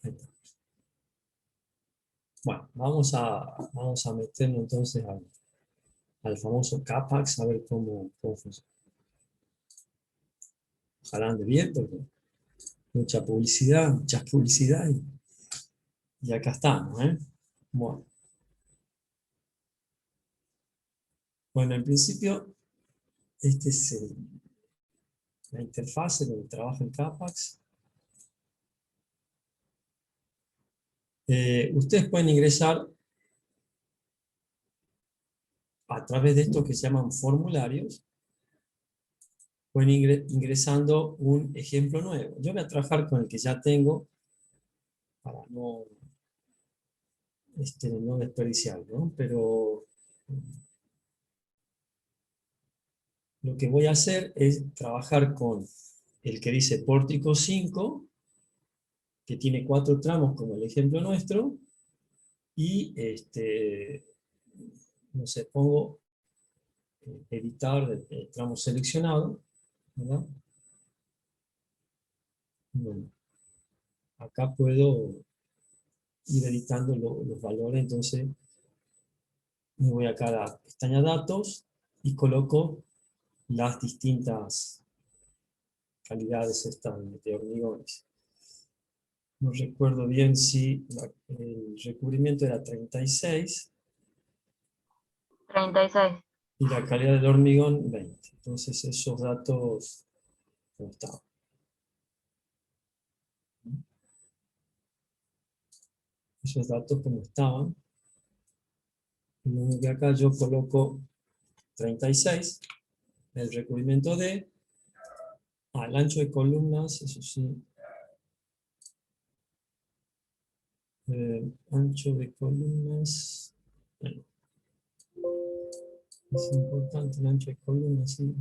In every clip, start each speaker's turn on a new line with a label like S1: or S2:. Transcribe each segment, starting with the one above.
S1: Ahí está. Bueno, vamos a meternos entonces al famoso CAPAX, a ver cómo funciona. Ojalá ande bien, porque mucha publicidad, y acá estamos, ¿eh? Bueno, en principio, este es la interfase donde trabaja el CAPAX. Ustedes pueden ingresar a través de esto que se llaman formularios, pueden ingresando un ejemplo nuevo. Yo voy a trabajar con el que ya tengo para no desperdiciarlo, ¿no? Pero lo que voy a hacer es trabajar con el que dice pórtico 5, que tiene 4 tramos como el ejemplo nuestro, y no sé, pongo editar el tramo seleccionado, ¿verdad? Bueno, acá puedo ir editando los valores, entonces me voy acá a la pestaña datos y coloco las distintas calidades estas de hormigones. No recuerdo bien si el recubrimiento era 36
S2: 36.
S1: y la calidad del hormigón 20. Entonces esos datos no estaban. Esos datos como estaban. Y acá yo coloco 36, el recubrimiento D, el ancho de columnas, eso sí, ancho de columnas, bueno, es importante el ancho de columnas, sí.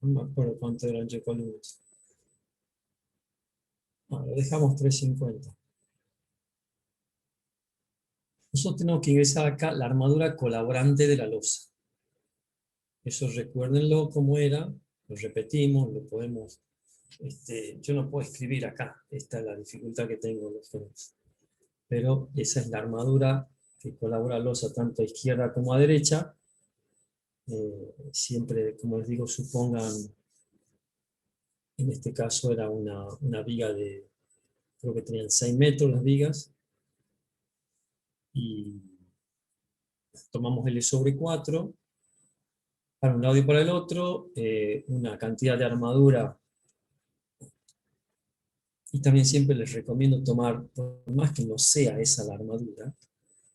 S1: No me acuerdo cuánto era el ancho de columnas. Lo dejamos 350. Nosotros tenemos que ingresar acá la armadura colaborante de la losa. Eso recuérdenlo cómo era, lo repetimos, lo podemos. Yo no puedo escribir acá, esta es la dificultad que tengo en los temas. Pero esa es la armadura que colabora losa tanto a izquierda como a derecha. Siempre, como les digo, supongan, en este caso era una viga de, creo que tenían 6 metros las vigas, y tomamos L sobre 4, para un lado y para el otro, una cantidad de armadura, y también siempre les recomiendo tomar, por más que no sea esa la armadura,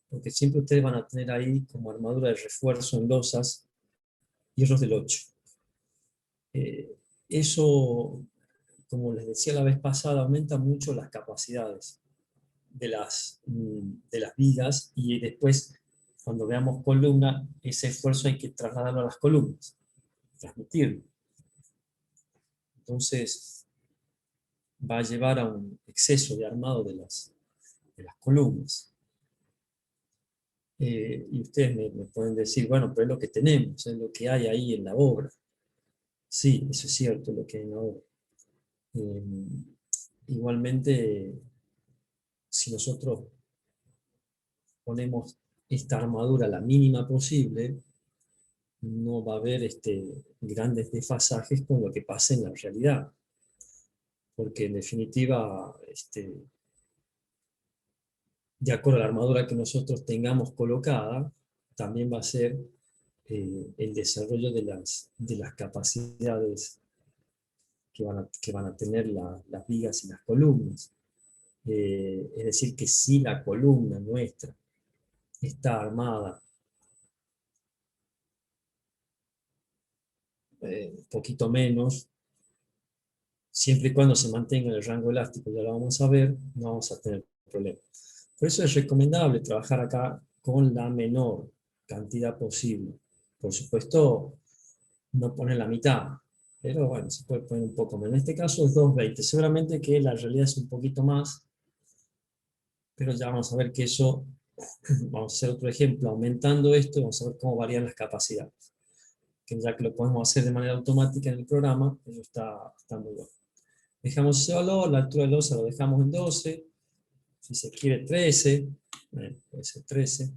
S1: porque siempre ustedes van a tener ahí como armadura de refuerzo en losas, hierros del 8. Eso, como les decía la vez pasada, aumenta mucho las capacidades de las vigas, y después, cuando veamos columna, ese esfuerzo hay que trasladarlo a las columnas, transmitirlo. Entonces, va a llevar a un exceso de armado de las columnas. Y ustedes me pueden decir, bueno, pero es lo que tenemos, es lo que hay ahí en la obra. Sí, eso es cierto, lo que hay en la obra. Igualmente, si nosotros ponemos esta armadura la mínima posible, no va a haber grandes desfasajes con lo que pasa en la realidad. Porque en definitiva, de acuerdo a la armadura que nosotros tengamos colocada, también va a ser el desarrollo de las capacidades que van a tener las vigas y las columnas. Es decir, que si la columna nuestra está armada un poquito menos, siempre y cuando se mantenga en el rango elástico, ya lo vamos a ver, no vamos a tener problemas. Por eso es recomendable trabajar acá con la menor cantidad posible. Por supuesto, no poner la mitad, pero bueno, se puede poner un poco menos. En este caso es 220, seguramente que la realidad es un poquito más, pero ya vamos a ver que eso, vamos a hacer otro ejemplo, aumentando esto, vamos a ver cómo varían las capacidades. que ya que lo podemos hacer de manera automática en el programa, eso está muy bueno. Dejamos ese valor, la altura del losa lo dejamos en 12, si se quiere 13, puede ser 13.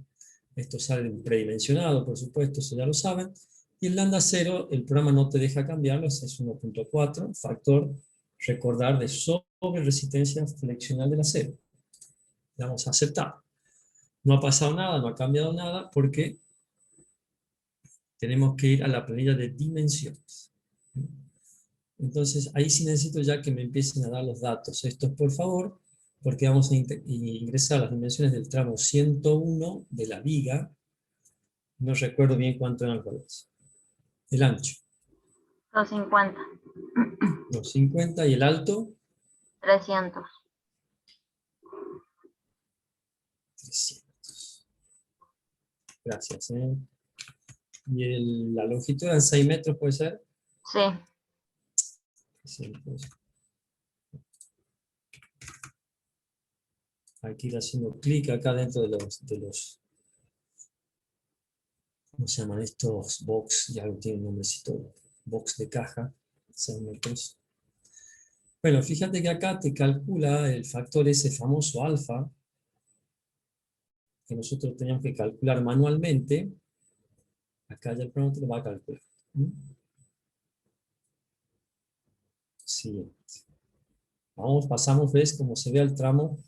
S1: Esto sale predimensionado, por supuesto, eso ya lo saben. Y el lambda 0, el programa no te deja cambiarlo, ese es 1.4, factor, recordar, de sobre resistencia flexional del acero. Le damos a aceptar. No ha pasado nada, no ha cambiado nada, porque tenemos que ir a la planilla de dimensiones. Entonces, ahí sí necesito ya que me empiecen a dar los datos. Estos, por favor, porque vamos a ingresar las dimensiones del tramo 101 de la viga. No recuerdo bien cuánto eran los. El ancho.
S2: 250.
S1: 250 y el alto.
S2: 300.
S1: 300. Gracias. ¿Y la longitud eran 6 metros, puede ser?
S2: Sí.
S1: 300. Hay que ir haciendo clic acá dentro de los ¿cómo se llaman estos? Box, ya lo tiene un nombrecito, box de caja, 6 metros. Bueno, fíjate que acá te calcula el factor ese famoso alfa, que nosotros teníamos que calcular manualmente. Acá ya el programa te lo va a calcular. Siguiente. Pasamos, ves, como se ve al tramo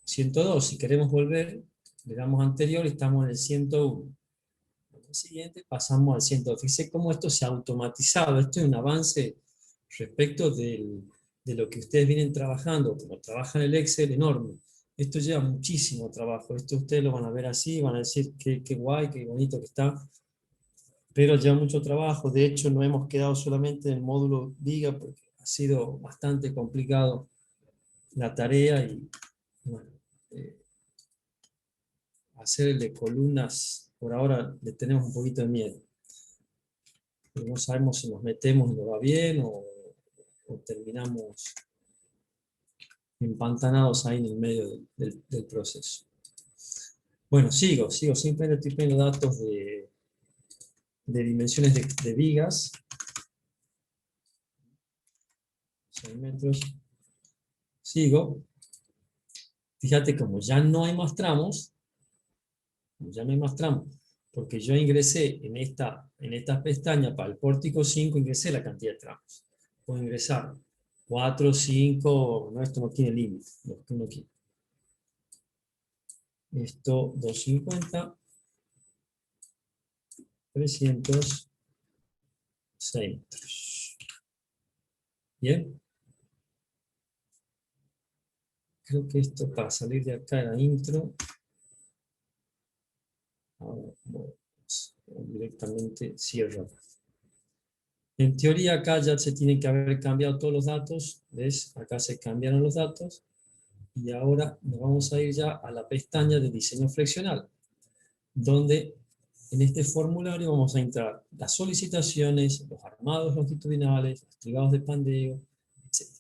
S1: 102. Si queremos volver, le damos anterior y estamos en el 101. El siguiente pasamos al 102. Fíjense cómo esto se ha automatizado. Esto es un avance respecto de lo que ustedes vienen trabajando, como trabajan el Excel, enorme. Esto lleva muchísimo trabajo. Esto ustedes lo van a ver así, van a decir qué guay, qué bonito que está. Pero lleva mucho trabajo. De hecho, no hemos quedado solamente en el módulo viga porque ha sido bastante complicado la tarea y bueno, hacerle columnas, por ahora le tenemos un poquito de miedo. Pero no sabemos si nos metemos y nos va bien o terminamos empantanados ahí en el medio del proceso. Bueno, sigo, simplemente estoy poniendo datos de dimensiones de vigas. 6 metros. Sigo. Fíjate, como ya no hay más tramos, porque yo ingresé en esta pestaña para el pórtico 5, ingresé la cantidad de tramos. Puedo ingresar 4, 5, no, esto no tiene límite, lo que uno quiere. Esto 250, 300, 6 metros. Bien. Creo que esto para salir de acá era intro. Ahora directamente cierro. En teoría acá ya se tienen que haber cambiado todos los datos. ¿Ves? Acá se cambiaron los datos. Y ahora nos vamos a ir ya a la pestaña de diseño flexional, donde en este formulario vamos a entrar las solicitaciones, los armados longitudinales, los trigados de pandeo, etc.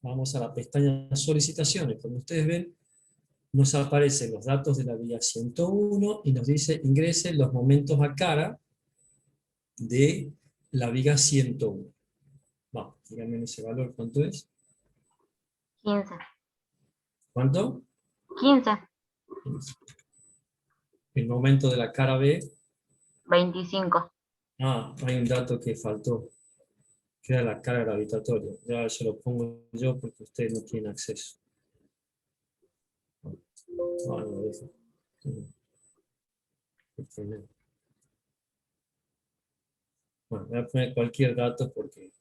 S1: Vamos a la pestaña solicitaciones. Como ustedes ven, nos aparecen los datos de la vía 101 y nos dice ingrese los momentos a cara de la viga 101. Vamos, díganme ese valor, ¿cuánto es?
S2: 15.
S1: ¿Cuánto?
S2: 15.
S1: 15. El momento de la cara B.
S2: 25.
S1: Hay un dato que faltó, que era la carga gravitatoria. Ya se lo pongo yo porque ustedes no tienen acceso. No lo dejo. Bueno, voy a poner cualquier dato porque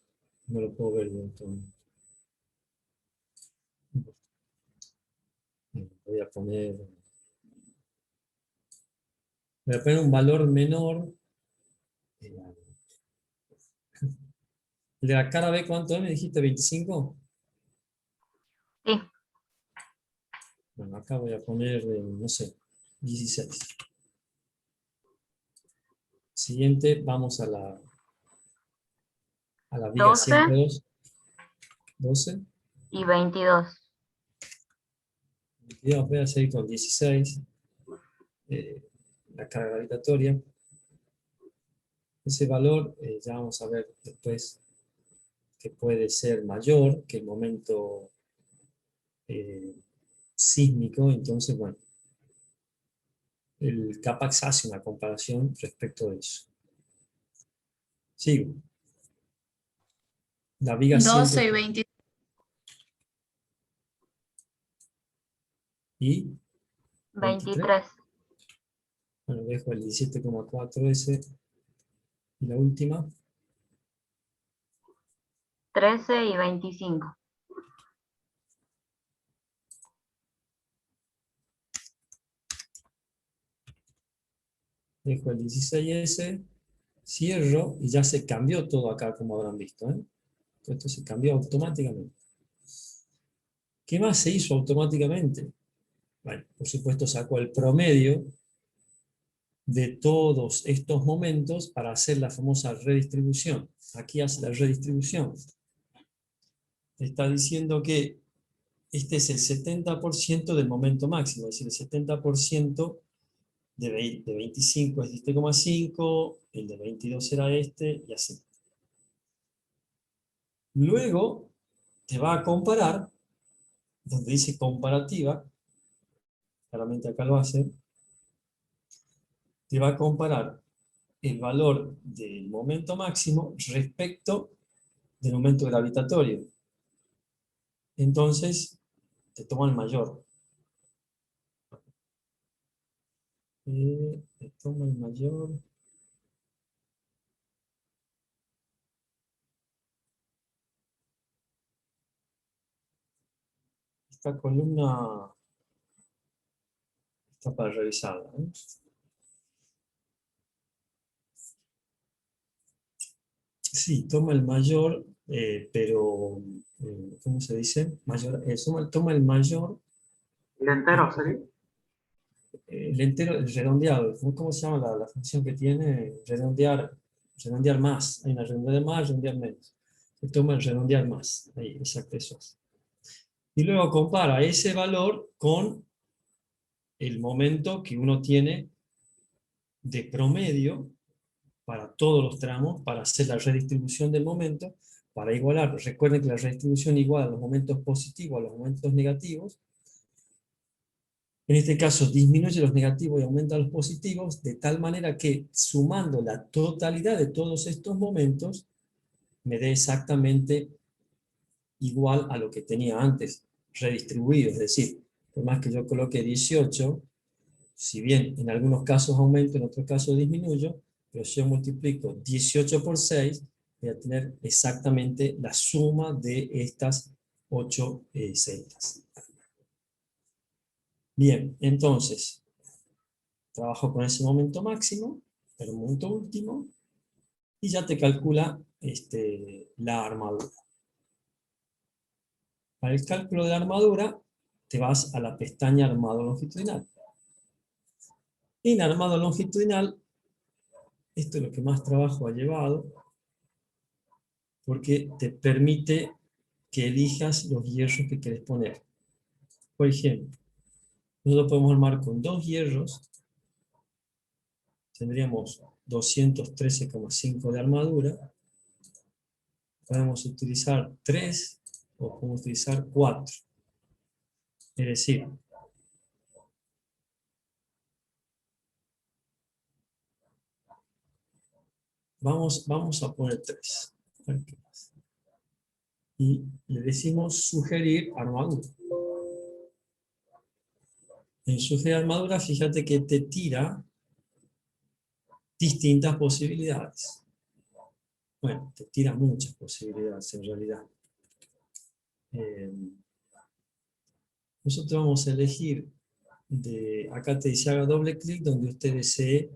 S1: no lo puedo ver yo. Voy a poner un valor menor. El de la cara B, ¿cuánto es? ¿Me dijiste 25?
S2: Sí.
S1: Bueno, acá voy a poner, no sé, 16. Siguiente, vamos a la viga
S2: 12
S1: 102. 12.
S2: y 22.
S1: 22, voy a seguir con 16. La carga gravitatoria. Ese valor ya vamos a ver después que puede ser mayor que el momento sísmico. Entonces, bueno, el CAPAX hace una comparación respecto de eso. Sigo. La viga
S3: 12
S1: 100
S3: y 20.
S1: y 23.
S2: 23.
S1: Bueno, dejo el 17,4 ese. Y la última.
S2: 13 y 25.
S1: Dejo el 16S, cierro y ya se cambió todo acá, como habrán visto. Esto se cambió automáticamente. ¿Qué más se hizo automáticamente? Bueno, por supuesto sacó el promedio de todos estos momentos para hacer la famosa redistribución. Aquí hace la redistribución. Está diciendo que este es el 70% del momento máximo, es decir, el 70% de 25 es 7,5, el de 22 era este, y así. Luego te va a comparar, donde dice comparativa, claramente acá lo hace, te va a comparar el valor del momento máximo respecto del momento gravitatorio. Entonces, te toma el mayor. Te toma el mayor. Esta columna está para revisarla. Sí, toma el mayor, pero, ¿cómo se dice? Mayor, toma el mayor,
S4: ¿El entero sería?
S1: el entero, el redondeado. ¿Cómo se llama la función que tiene? Redondear más. Hay una redondear más, redondear menos. Se toma el redondear más. Ahí, exacto, eso es. Y luego compara ese valor con el momento que uno tiene de promedio para todos los tramos, para hacer la redistribución del momento, para igualar. Recuerden que la redistribución iguala los momentos positivos a los momentos negativos. En este caso disminuye los negativos y aumenta los positivos, de tal manera que sumando la totalidad de todos estos momentos, me dé exactamente igual a lo que tenía antes, redistribuido. Es decir, por más que yo coloque 18, si bien en algunos casos aumento, en otros casos disminuyo, pero si yo multiplico 18 por 6, voy a tener exactamente la suma de estas 8 celdas. Bien, entonces, trabajo con ese momento máximo, el momento último, y ya te calcula la armadura. Para el cálculo de la armadura, te vas a la pestaña armado longitudinal. En armado longitudinal, esto es lo que más trabajo ha llevado, porque te permite que elijas los hierros que quieres poner. Por ejemplo, nosotros podemos armar con 2 hierros, tendríamos 213,5 de armadura, podemos utilizar 3 o podemos utilizar 4. Es decir, vamos a poner 3. Y le decimos sugerir armadura. En sugerir armadura, fíjate que te tira distintas posibilidades. Bueno, te tira muchas posibilidades en realidad. Nosotros vamos a elegir, acá te dice haga doble clic donde usted desee.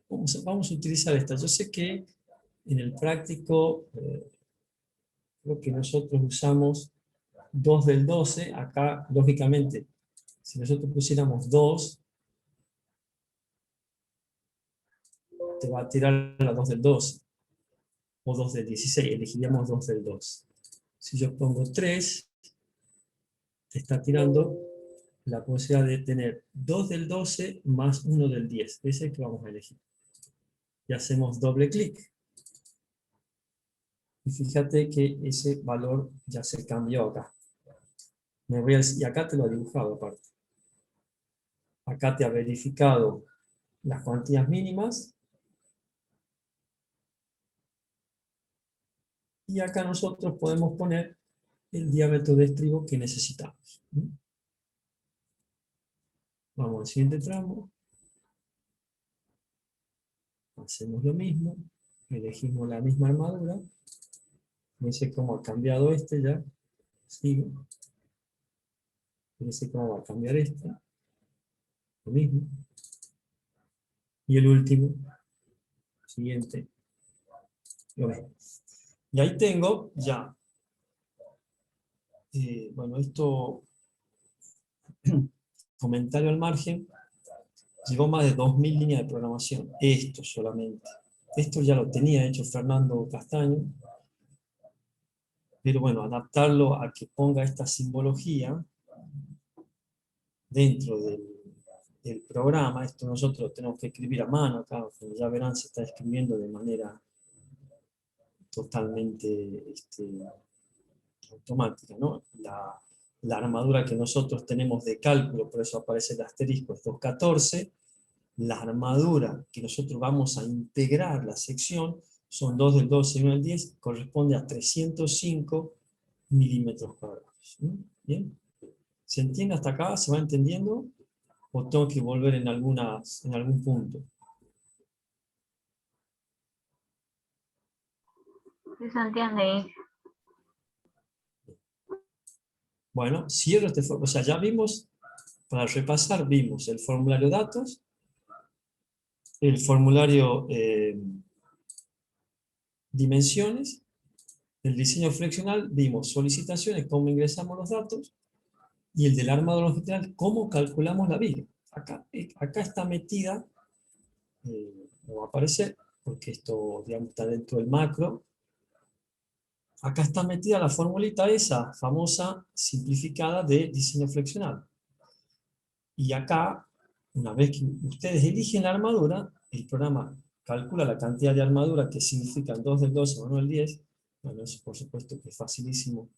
S1: Vamos a utilizar esta. Yo sé que en el práctico, creo que nosotros usamos 2 del 12. Acá, lógicamente, si nosotros pusiéramos 2, te va a tirar la 2 del 12. O 2 del 16, elegiríamos 2 del 2. Si yo pongo 3, te está tirando la posibilidad de tener 2 del 12 más 1 del 10. Ese es el que vamos a elegir. y hacemos doble clic. Y fíjate que ese valor ya se cambió acá. Y acá te lo ha dibujado aparte. Acá te ha verificado las cuantías mínimas. Y acá nosotros podemos poner el diámetro de estribo que necesitamos. Vamos al siguiente tramo. Hacemos lo mismo. Elegimos la misma armadura. Fíjense cómo ha cambiado este ya. Sigo. Fíjense cómo va a cambiar este. Lo mismo. Y el último. Siguiente. Lo mismo. Y ahí tengo ya. Bueno, esto. Comentario al margen. Llevó más de 2000 líneas de programación. Esto solamente. Esto ya lo tenía hecho Fernando Castaño. Pero bueno, adaptarlo a que ponga esta simbología dentro del programa. Esto nosotros tenemos que escribir a mano acá. Como ya verán, se está escribiendo de manera totalmente automática, ¿no? La armadura que nosotros tenemos de cálculo, por eso aparece el asterisco, es 214. La armadura que nosotros vamos a integrar la sección son 2 del 12 y 1 del 10, corresponde a 305 milímetros cuadrados. ¿Bien? ¿Se entiende hasta acá? ¿Se va entendiendo? ¿O tengo que volver en algún punto?
S2: Sí se entiende.
S1: Bueno, cierro este formulario. O sea, ya vimos, para repasar, vimos el formulario datos, el formulario dimensiones, el diseño flexional, vimos solicitaciones, cómo ingresamos los datos, y el del armado longitudinal, cómo calculamos la viga. Acá está metida, no va a aparecer, porque esto, digamos, está dentro del macro. Acá está metida la formulita esa, famosa, simplificada de diseño flexional. Y acá, una vez que ustedes eligen la armadura, el programa calcula la cantidad de armadura, que significan 2 del 12 o 1 del 10. Bueno, eso por supuesto que es facilísimo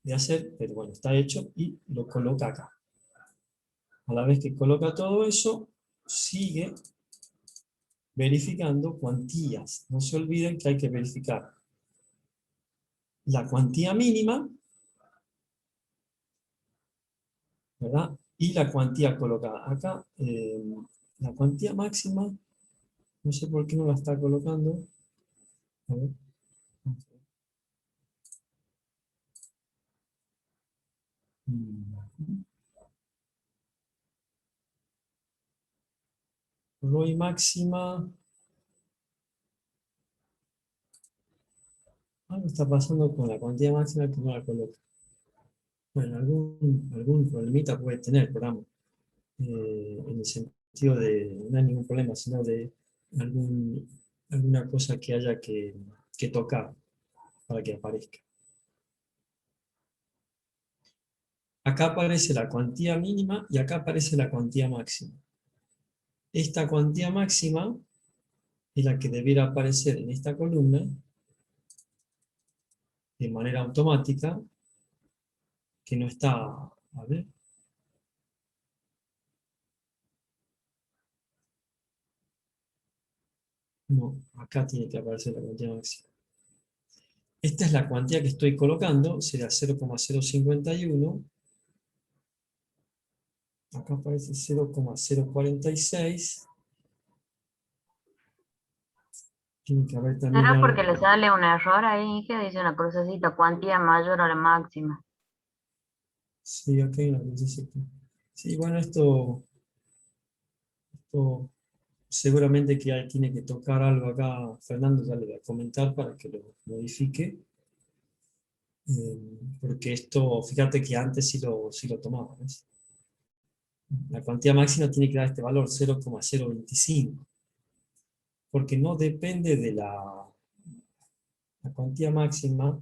S1: de hacer, pero bueno, está hecho y lo coloca acá. A la vez que coloca todo eso, sigue verificando cuantías. No se olviden que hay que verificar la cuantía mínima, ¿verdad? Y la cuantía colocada. Acá, la cuantía máxima, no sé por qué no la está colocando. A ver. ROI máxima. Algo está pasando con la cuantía máxima que no la coloca. Bueno, algún problemita puede tener el programa. En el sentido de, no hay ningún problema, sino de alguna cosa que haya que tocar para que aparezca. Acá aparece la cuantía mínima y acá aparece la cuantía máxima. Esta cuantía máxima es la que debiera aparecer en esta columna de manera automática, que no está, a ver. No, acá tiene que aparecer la cuantía máxima. Esta es la cuantía que estoy colocando, será 0,051. Acá aparece 0,046. Tiene que haber también
S2: ¿Será
S1: algo.
S2: porque le sale un error ahí que dice una crucecita, cuantía mayor a la máxima?
S1: Sí, acá hay una crucecita. Sí, bueno, esto seguramente que tiene que tocar algo acá. Fernando ya le voy a comentar para que lo modifique. Porque esto, fíjate que antes sí lo tomaba, ¿ves? La cuantía máxima tiene que dar este valor, 0,025. Porque no depende de la cuantía máxima,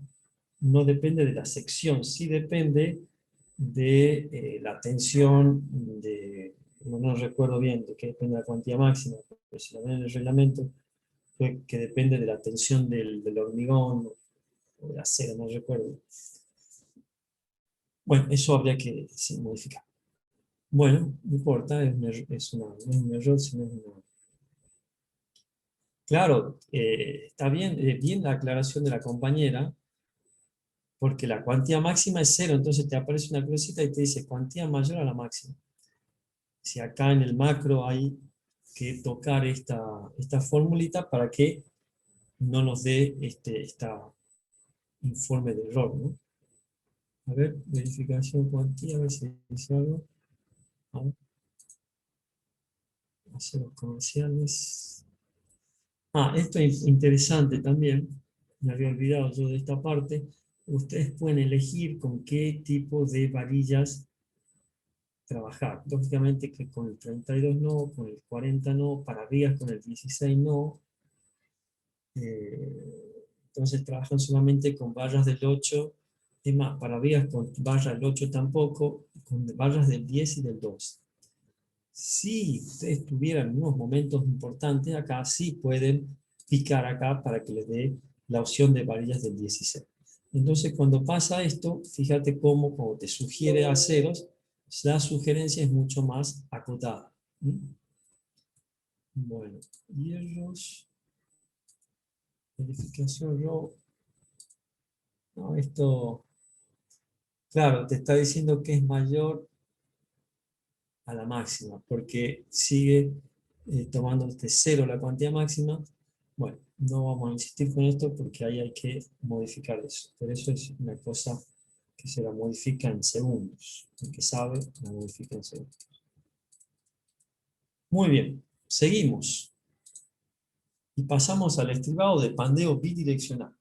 S1: no depende de la sección, sí depende de la tensión, no recuerdo bien de qué depende la cuantía máxima, pero si la ven en el reglamento, que depende de la tensión del hormigón o de acero, no recuerdo. Bueno, eso habría que sí, modificar. Bueno, no importa, no es un error, sino es una... Claro, está bien, bien la aclaración de la compañera, porque la cuantía máxima es cero, entonces te aparece una crucita y te dice cuantía mayor a la máxima. Si acá en el macro hay que tocar esta formulita para que no nos dé esta informe de error, ¿no? A ver, verificación cuantía, a ver si dice algo. A ver. Aceros comerciales. Esto es interesante también. Me había olvidado yo de esta parte. Ustedes pueden elegir con qué tipo de varillas trabajar. Lógicamente que con el 32 no, con el 40 no, para vigas con el 16 no. Entonces trabajan solamente con barras del 8. Es más, para vigas con barra del 8 tampoco, con barras del 10 y del 12. Si ustedes tuvieran unos momentos importantes acá, sí pueden picar acá para que les dé la opción de varillas del 16. Entonces, cuando pasa esto, fíjate cómo cuando te sugiere a ceros, la sugerencia es mucho más acotada. Bueno, hierros, verificación row. No, esto, claro, te está diciendo que es mayor a la máxima, porque sigue tomando este cero la cuantía máxima. Bueno, no vamos a insistir con esto porque ahí hay que modificar eso. Pero eso es una cosa que se la modifica en segundos. El que sabe, la modifica en segundos. Muy bien, seguimos. Y pasamos al estribado de pandeo bidireccional.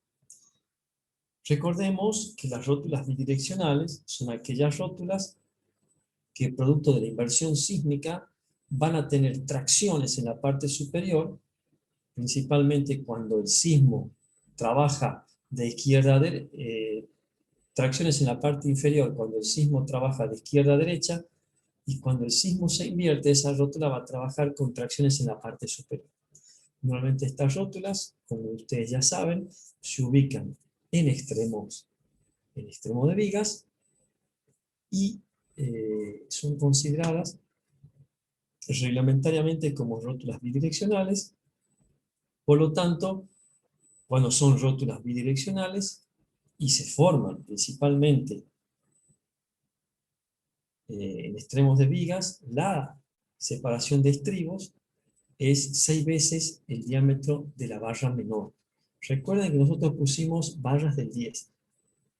S1: Recordemos que las rótulas bidireccionales son aquellas rótulas que, producto de la inversión sísmica, van a tener tracciones en la parte superior, principalmente cuando el sismo trabaja de izquierda a derecha, tracciones en la parte inferior cuando el sismo trabaja de izquierda a derecha, y cuando el sismo se invierte, esa rótula va a trabajar con tracciones en la parte superior. Normalmente estas rótulas, como ustedes ya saben, se ubican en extremo de vigas y son consideradas reglamentariamente como rótulas bidireccionales. Por lo tanto, cuando son rótulas bidireccionales y se forman principalmente en extremos de vigas, la separación de estribos es 6 veces el diámetro de la barra menor. Recuerden que nosotros pusimos barras del 10.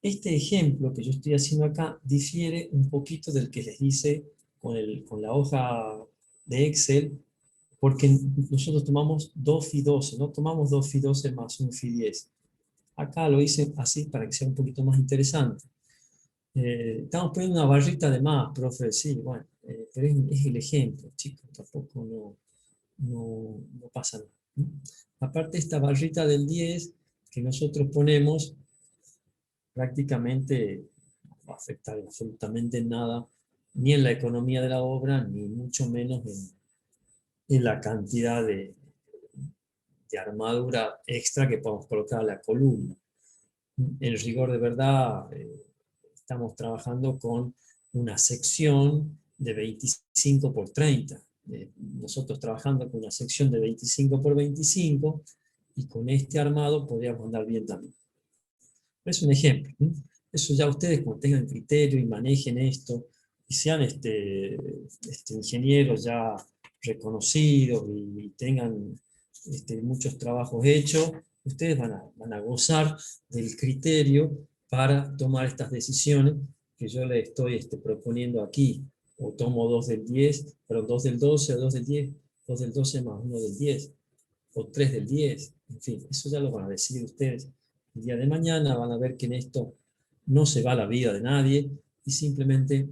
S1: Este ejemplo que yo estoy haciendo acá difiere un poquito del que les hice con la hoja de Excel, porque nosotros tomamos 2 Fi 12, no tomamos 2 Fi 12 más 1 Fi 10. Acá lo hice así para que sea un poquito más interesante. Estamos poniendo una barrita de más, profe, sí, bueno, pero es el ejemplo, chicos, tampoco no pasa nada. Aparte, esta barrita del 10 que nosotros ponemos, prácticamente no va a afectar absolutamente nada, ni en la economía de la obra, ni mucho menos en la cantidad de armadura extra que podemos colocar a la columna. En rigor de verdad, estamos trabajando con una sección de 25 por 30. Nosotros trabajando con una sección de 25 por 25 y con este armado podríamos andar bien también. Es un ejemplo. Eso ya ustedes cuando tengan criterio y manejen esto y sean ingenieros ya reconocidos y tengan muchos trabajos hechos, ustedes van a gozar del criterio para tomar estas decisiones que yo les estoy proponiendo aquí. O tomo 2 del 10, pero 2 del 12 o 2 del 10, 2 del 12 más 1 del 10, o 3 del 10, en fin, eso ya lo van a decidir ustedes. El día de mañana van a ver que en esto no se va la vida de nadie y simplemente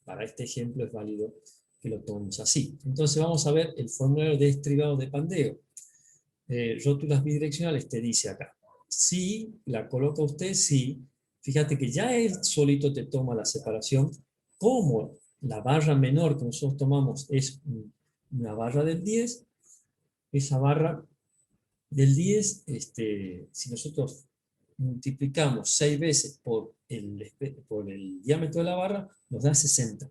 S1: para este ejemplo es válido que lo tomemos así. Entonces vamos a ver el formulario de estribado de pandeo. Rótulas bidireccionales te dice acá. Si la coloca usted, sí. Fíjate que ya él solito te toma la separación. Como la barra menor que nosotros tomamos es una barra del 10, esa barra Del 10, si nosotros multiplicamos 6 veces por el diámetro de la barra, nos da 60.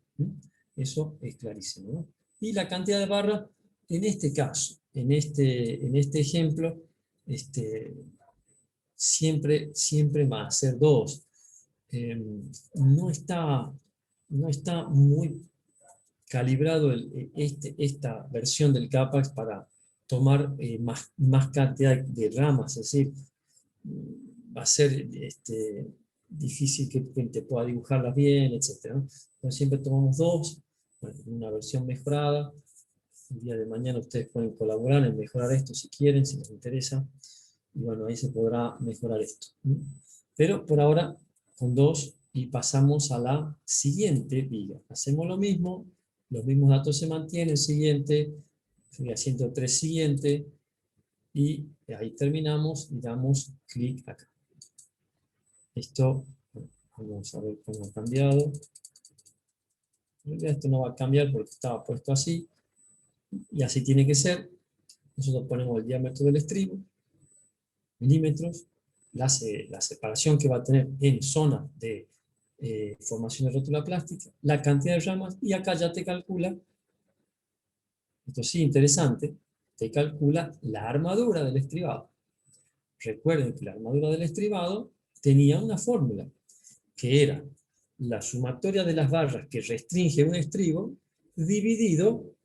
S1: Eso es clarísimo, ¿no? Y la cantidad de barras, en este caso, en este ejemplo, siempre va a ser 2. No está muy calibrado esta versión del CAPAX para tomar más cantidad de ramas, es decir, va a ser difícil que te pueda dibujarlas bien, etc. ¿no? Entonces siempre tomamos 2, bueno, una versión mejorada. El día de mañana ustedes pueden colaborar en mejorar esto si quieren, si les interesa, y bueno, ahí se podrá mejorar esto. Pero por ahora, con 2, y pasamos a la siguiente viga. Hacemos lo mismo, los mismos datos se mantienen, siguiente, sería 103 siguiente, y ahí terminamos y damos clic acá. Esto, vamos a ver cómo ha cambiado. Esto no va a cambiar porque estaba puesto así, y así tiene que ser. Nosotros ponemos el diámetro del estribo, milímetros, la separación que va a tener en zona de formación de rótula plástica, la cantidad de ramas, y acá ya te calcula, esto sí interesante, te calcula la armadura del estribado. Recuerden que la armadura del estribado tenía una fórmula, que era la sumatoria de las barras que restringe un estribo dividido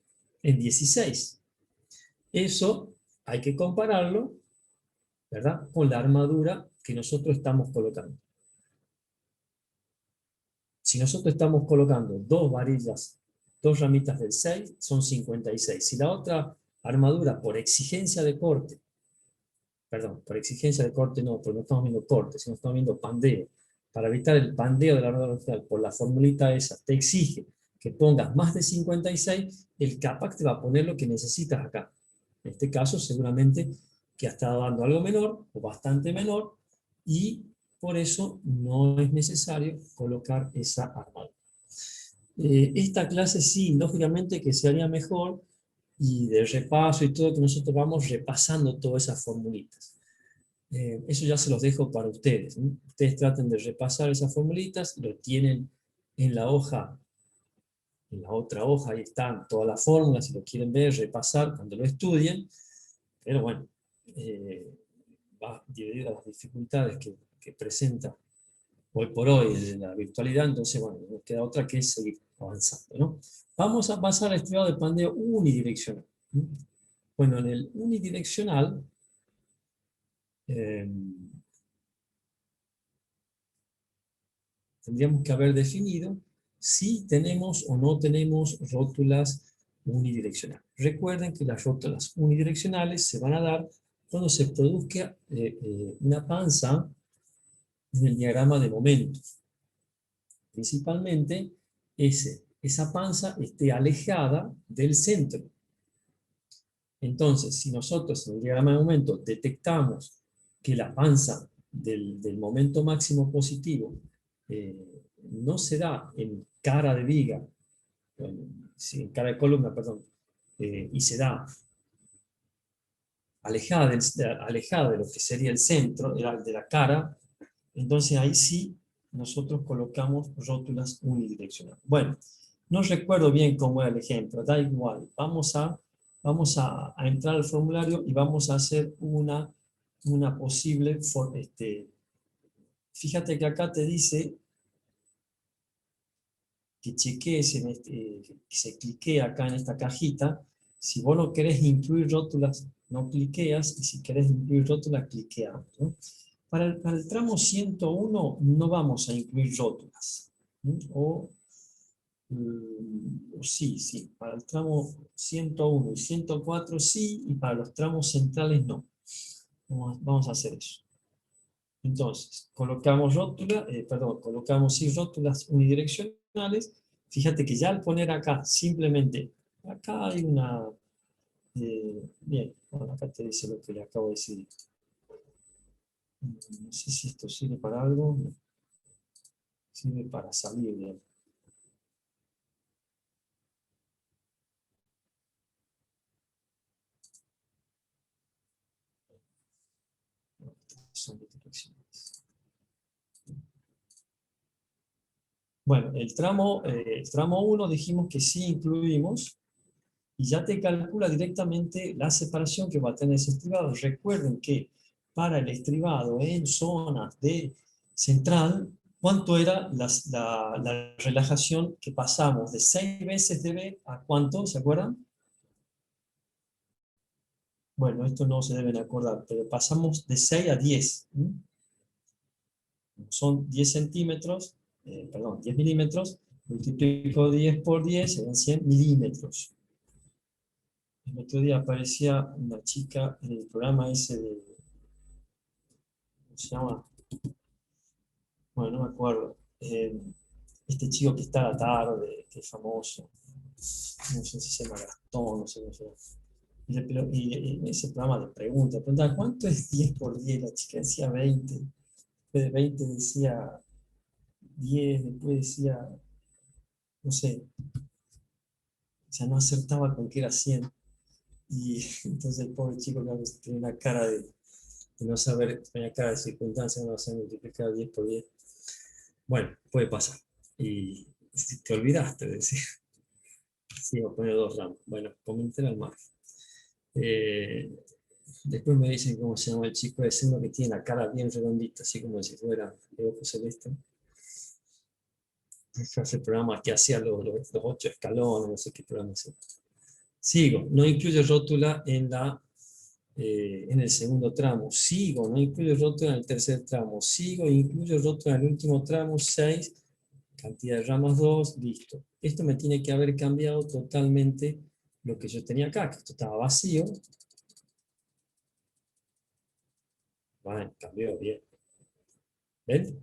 S1: en 16. Eso hay que compararlo, ¿verdad?, con la armadura que nosotros estamos colocando. Si nosotros estamos colocando 2 varillas, 2 ramitas del 6, son 56. Si la otra armadura, por exigencia de corte, perdón, por exigencia de corte no, porque no estamos viendo corte, sino estamos viendo pandeo. Para evitar el pandeo de la armadura original, por la formulita esa, te exige que pongas más de 56, el CAPAC te va a poner lo que necesitas acá. En este caso, seguramente que ha estado dando algo menor, o bastante menor, y por eso no es necesario colocar esa armadura. Esta clase sí, lógicamente que se haría mejor, y de repaso y todo, que nosotros vamos repasando todas esas formulitas. Eso ya se los dejo para ustedes, ¿no? Ustedes traten de repasar esas formulitas, lo tienen en la hoja, en la otra hoja, ahí están todas las fórmulas, si lo quieren ver, repasar cuando lo estudien, pero bueno, va debido a las dificultades que presenta hoy por hoy de la virtualidad, entonces bueno, no queda otra que seguir avanzando, ¿no? Vamos a pasar al estudiado de pandeo unidireccional. Bueno, en el unidireccional, tendríamos que haber definido si tenemos o no tenemos rótulas unidireccionales. Recuerden que las rótulas unidireccionales se van a dar cuando se produzca una panza en el diagrama de momentos. Principalmente, esa panza esté alejada del centro. Entonces, si nosotros en el diagrama de momentos detectamos que la panza del momento máximo positivo no se da en cara de viga, en cara de columna, perdón, y se da alejada de lo que sería el centro, de la cara, entonces ahí sí nosotros colocamos rótulas unidireccionales. Bueno, no recuerdo bien cómo era el ejemplo, da igual, vamos a entrar al formulario y vamos a hacer una posible, fíjate que acá te dice que chequees, que se cliquee acá en esta cajita. Si vos no querés incluir rótulas, no cliqueas, y si querés incluir rótulas, cliqueamos, ¿no? Para el tramo 101 no vamos a incluir rótulas. O sí, para el tramo 101 y 104 sí, y para los tramos centrales no. Vamos a hacer eso. Entonces, colocamos sí rótulas unidireccionales. Fíjate que ya al poner acá, simplemente, acá hay una... bien, bueno, acá te dice lo que le acabo de decir. No sé si esto sirve para algo. No. Sirve para salir, bien. son multiplexiones. Bueno, el tramo 1 dijimos que sí incluimos, y ya te calcula directamente la separación que va a tener ese estribado. Recuerden que para el estribado en zonas de central, ¿cuánto era la relajación que pasamos? De 6 veces de B a ¿cuánto? ¿Se acuerdan? Bueno, esto no se deben acordar, pero pasamos de 6 a 10. Son 10 centímetros, perdón, 10 milímetros, multiplico 10 por 10, serán 100 milímetros. El otro día aparecía una chica en el programa ese de, ¿cómo se llama? Bueno, no me acuerdo. Este chico que está a la tarde, que es famoso, no sé si se llama Gastón, no sé cómo se llama. Y en ese programa le preguntaba, ¿cuánto es 10 por 10? La chica decía 20, después de 20 decía 10, después decía, no sé, o sea, no acertaba con que era 100. Y entonces el pobre chico que tenía una cara de no saber, tenía cara de circunstancia, no saber multiplicar 10 por 10. Bueno, puede pasar. Y si te olvidaste de decir, sí, voy a poner 2 ramos. Bueno, comenten al margen. Después me dicen cómo se llama el chico ese, uno que tiene la cara bien redondita, así como si fuera de ojo celeste. Ese programa que hacía los 8 escalones, no sé qué programa es. Sigo, no incluye rótula en el segundo tramo. Sigo, no incluye rótula en el tercer tramo. Sigo, incluyo rótula en el último tramo, 6, cantidad de ramas 2, listo. Esto me tiene que haber cambiado totalmente lo que yo tenía acá, que esto estaba vacío. Bueno, cambió bien. ¿Ven?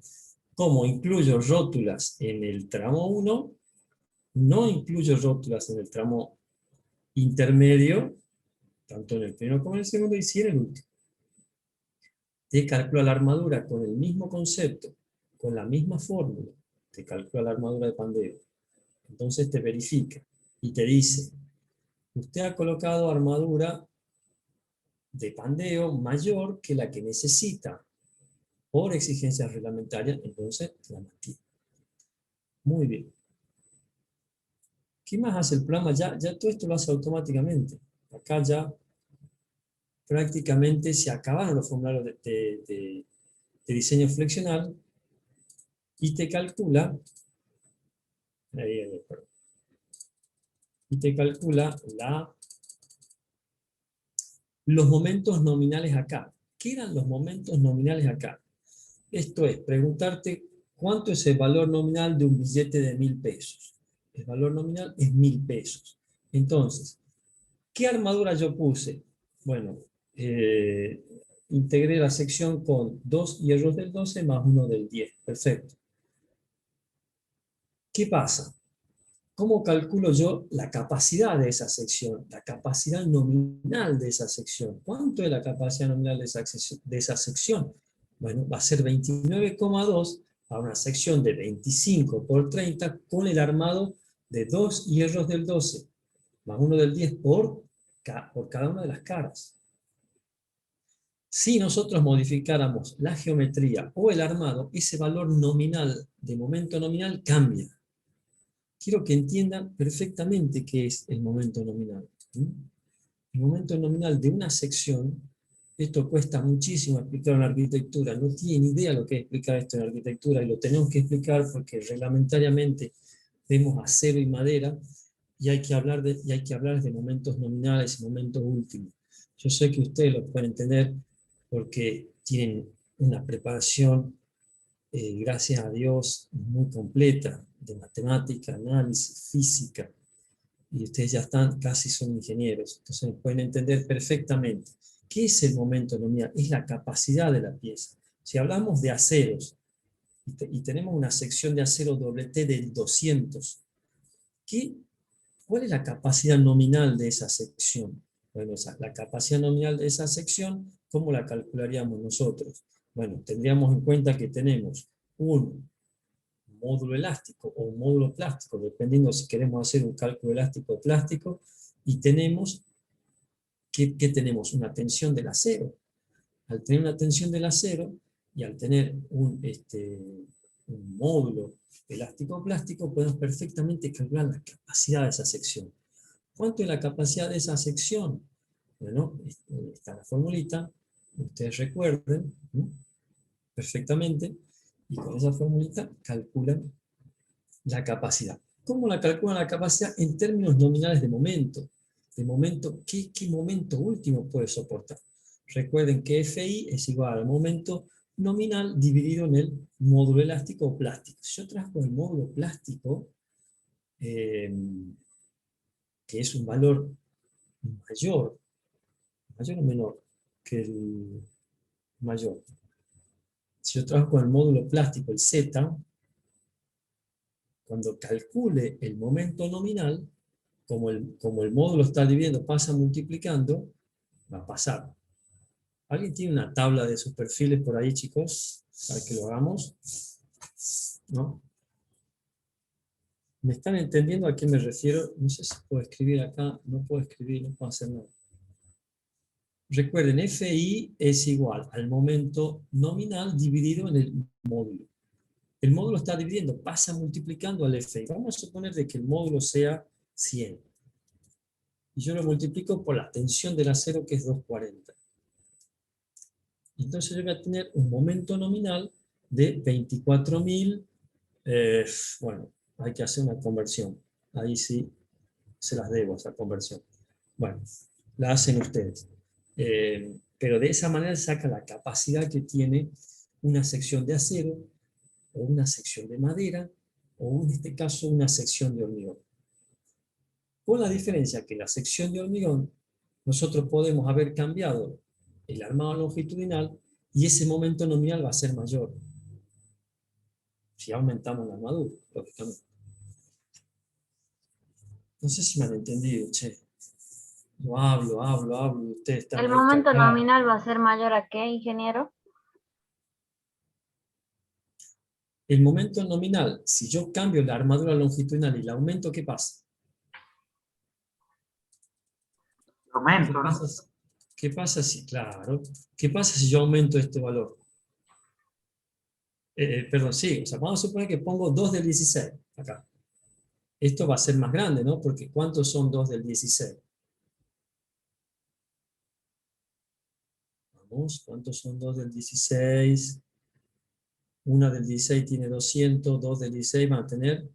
S1: Como incluyo rótulas en el tramo 1, no incluyo rótulas en el tramo intermedio, tanto en el primero como en el segundo, y sí en el último. Te calcula la armadura con el mismo concepto, con la misma fórmula, te calcula la armadura de pandeo. Entonces te verifica y te dice, usted ha colocado armadura de pandeo mayor que la que necesita por exigencias reglamentarias, entonces la mantiene. Muy bien. ¿Qué más hace el programa? Ya todo esto lo hace automáticamente. Acá ya prácticamente se acabaron los formularios de diseño flexional y te calcula, los momentos nominales acá. ¿Qué eran los momentos nominales acá? Esto es, preguntarte cuánto es el valor nominal de un billete de 1000 pesos. El valor nominal es 1000 pesos. Entonces, ¿qué armadura yo puse? Bueno, integré la sección con 2 hierros del 12 más 1 del 10. Perfecto. ¿Qué pasa? ¿Cómo calculo yo la capacidad de esa sección? La capacidad nominal de esa sección. ¿Cuánto es la capacidad nominal de esa sección? Bueno, va a ser 29,2 a una sección de 25 por 30 con el armado de 2 hierros del 12 más 1 del 10 por cada una de las caras. Si nosotros modificáramos la geometría o el armado, ese valor nominal, de momento nominal, cambia. Quiero que entiendan perfectamente qué es el momento nominal. El momento nominal de una sección, esto cuesta muchísimo explicar en arquitectura, no tienen idea lo que es explicar esto en arquitectura, y lo tenemos que explicar porque reglamentariamente vemos acero y madera, y hay que hablar de momentos nominales y momentos últimos. Yo sé que ustedes lo pueden entender porque tienen una preparación, gracias a Dios, muy completa, de matemática, análisis, física, y ustedes ya casi son ingenieros, entonces pueden entender perfectamente. ¿Qué es el momento nominal? Es la capacidad de la pieza. Si hablamos de aceros, y tenemos una sección de acero WT del 200, ¿cuál es la capacidad nominal de esa sección? Bueno, la capacidad nominal de esa sección, ¿cómo la calcularíamos nosotros? Bueno, tendríamos en cuenta que tenemos un módulo elástico o un módulo plástico, dependiendo si queremos hacer un cálculo elástico o plástico, y tenemos, ¿qué tenemos? Una tensión del acero. al tener una tensión del acero y al tener un módulo elástico-plástico, podemos perfectamente calcular la capacidad de esa sección. ¿Cuánto es la capacidad de esa sección? Bueno, está la formulita, ustedes recuerden, ¿no? Perfectamente, y con esa formulita calculan la capacidad. ¿Cómo la calculan la capacidad? En términos nominales de momento. De momento, ¿qué momento último puede soportar? Recuerden que Fi es igual al momento nominal dividido en el módulo elástico o plástico. Si yo trabajo el módulo plástico, que es un valor mayor o menor que el mayor. Si yo trabajo con el módulo plástico, el Z, cuando calcule el momento nominal, como el módulo está dividiendo, pasa multiplicando, va a pasar. ¿Alguien tiene una tabla de sus perfiles por ahí, chicos? Para que lo hagamos. ¿No? ¿Me están entendiendo a qué me refiero? No sé si puedo escribir acá, no puedo escribir, no puedo hacer nada. Recuerden, Fi es igual al momento nominal dividido en el módulo. El módulo está dividiendo, pasa multiplicando al Fi. Vamos a suponer de que el módulo sea 100. Y yo lo multiplico por la tensión del acero, que es 240. Entonces yo voy a tener un momento nominal de 24.000. Bueno, hay que hacer una conversión. Ahí sí se las debo, esa conversión. Bueno, la hacen ustedes. Pero de esa manera se saca la capacidad que tiene una sección de acero, o una sección de madera, o en este caso una sección de hormigón. Con la diferencia que la sección de hormigón, nosotros podemos haber cambiado el armado longitudinal y ese momento nominal va a ser mayor si aumentamos la armadura, lógicamente. No sé si me han entendido, che. Yo hablo, y ustedes están
S2: ¿El
S1: ahí
S2: momento
S1: callados.
S2: nominal va a ser mayor a qué, ingeniero?
S1: El momento nominal, si yo cambio la armadura longitudinal y la aumento, ¿qué pasa?
S4: Aumento, ¿no?
S1: ¿Qué pasa si, claro, qué pasa si yo aumento este valor? Perdón, sí, o sea, vamos a suponer que pongo 2 del 16 acá. Esto va a ser más grande, ¿no? Porque ¿cuántos son 2 del 16? Vamos, ¿cuántos son 2 del 16? Una del 16 tiene 200, 2 del 16 van a tener...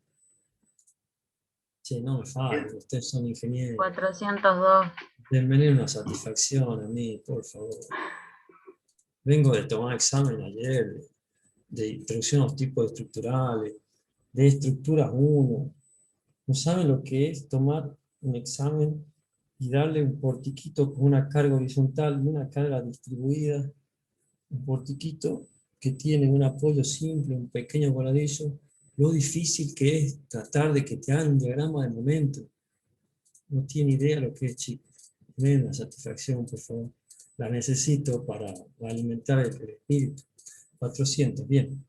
S1: Che, no me fallen, ustedes son ingenieros.
S2: 402.
S1: Denme una satisfacción a mí, por favor. Vengo de tomar examen ayer de introducción a los tipos estructurales, de estructuras 1. ¿No saben lo que es tomar un examen y darle un portiquito con una carga horizontal y una carga distribuida? Un portiquito que tiene un apoyo simple, un pequeño voladillo. Lo difícil que es tratar de que te hagan un diagrama de momento. No tiene idea lo que es, chicos. Denme una satisfacción, por favor. La necesito para alimentar el espíritu. 400, bien.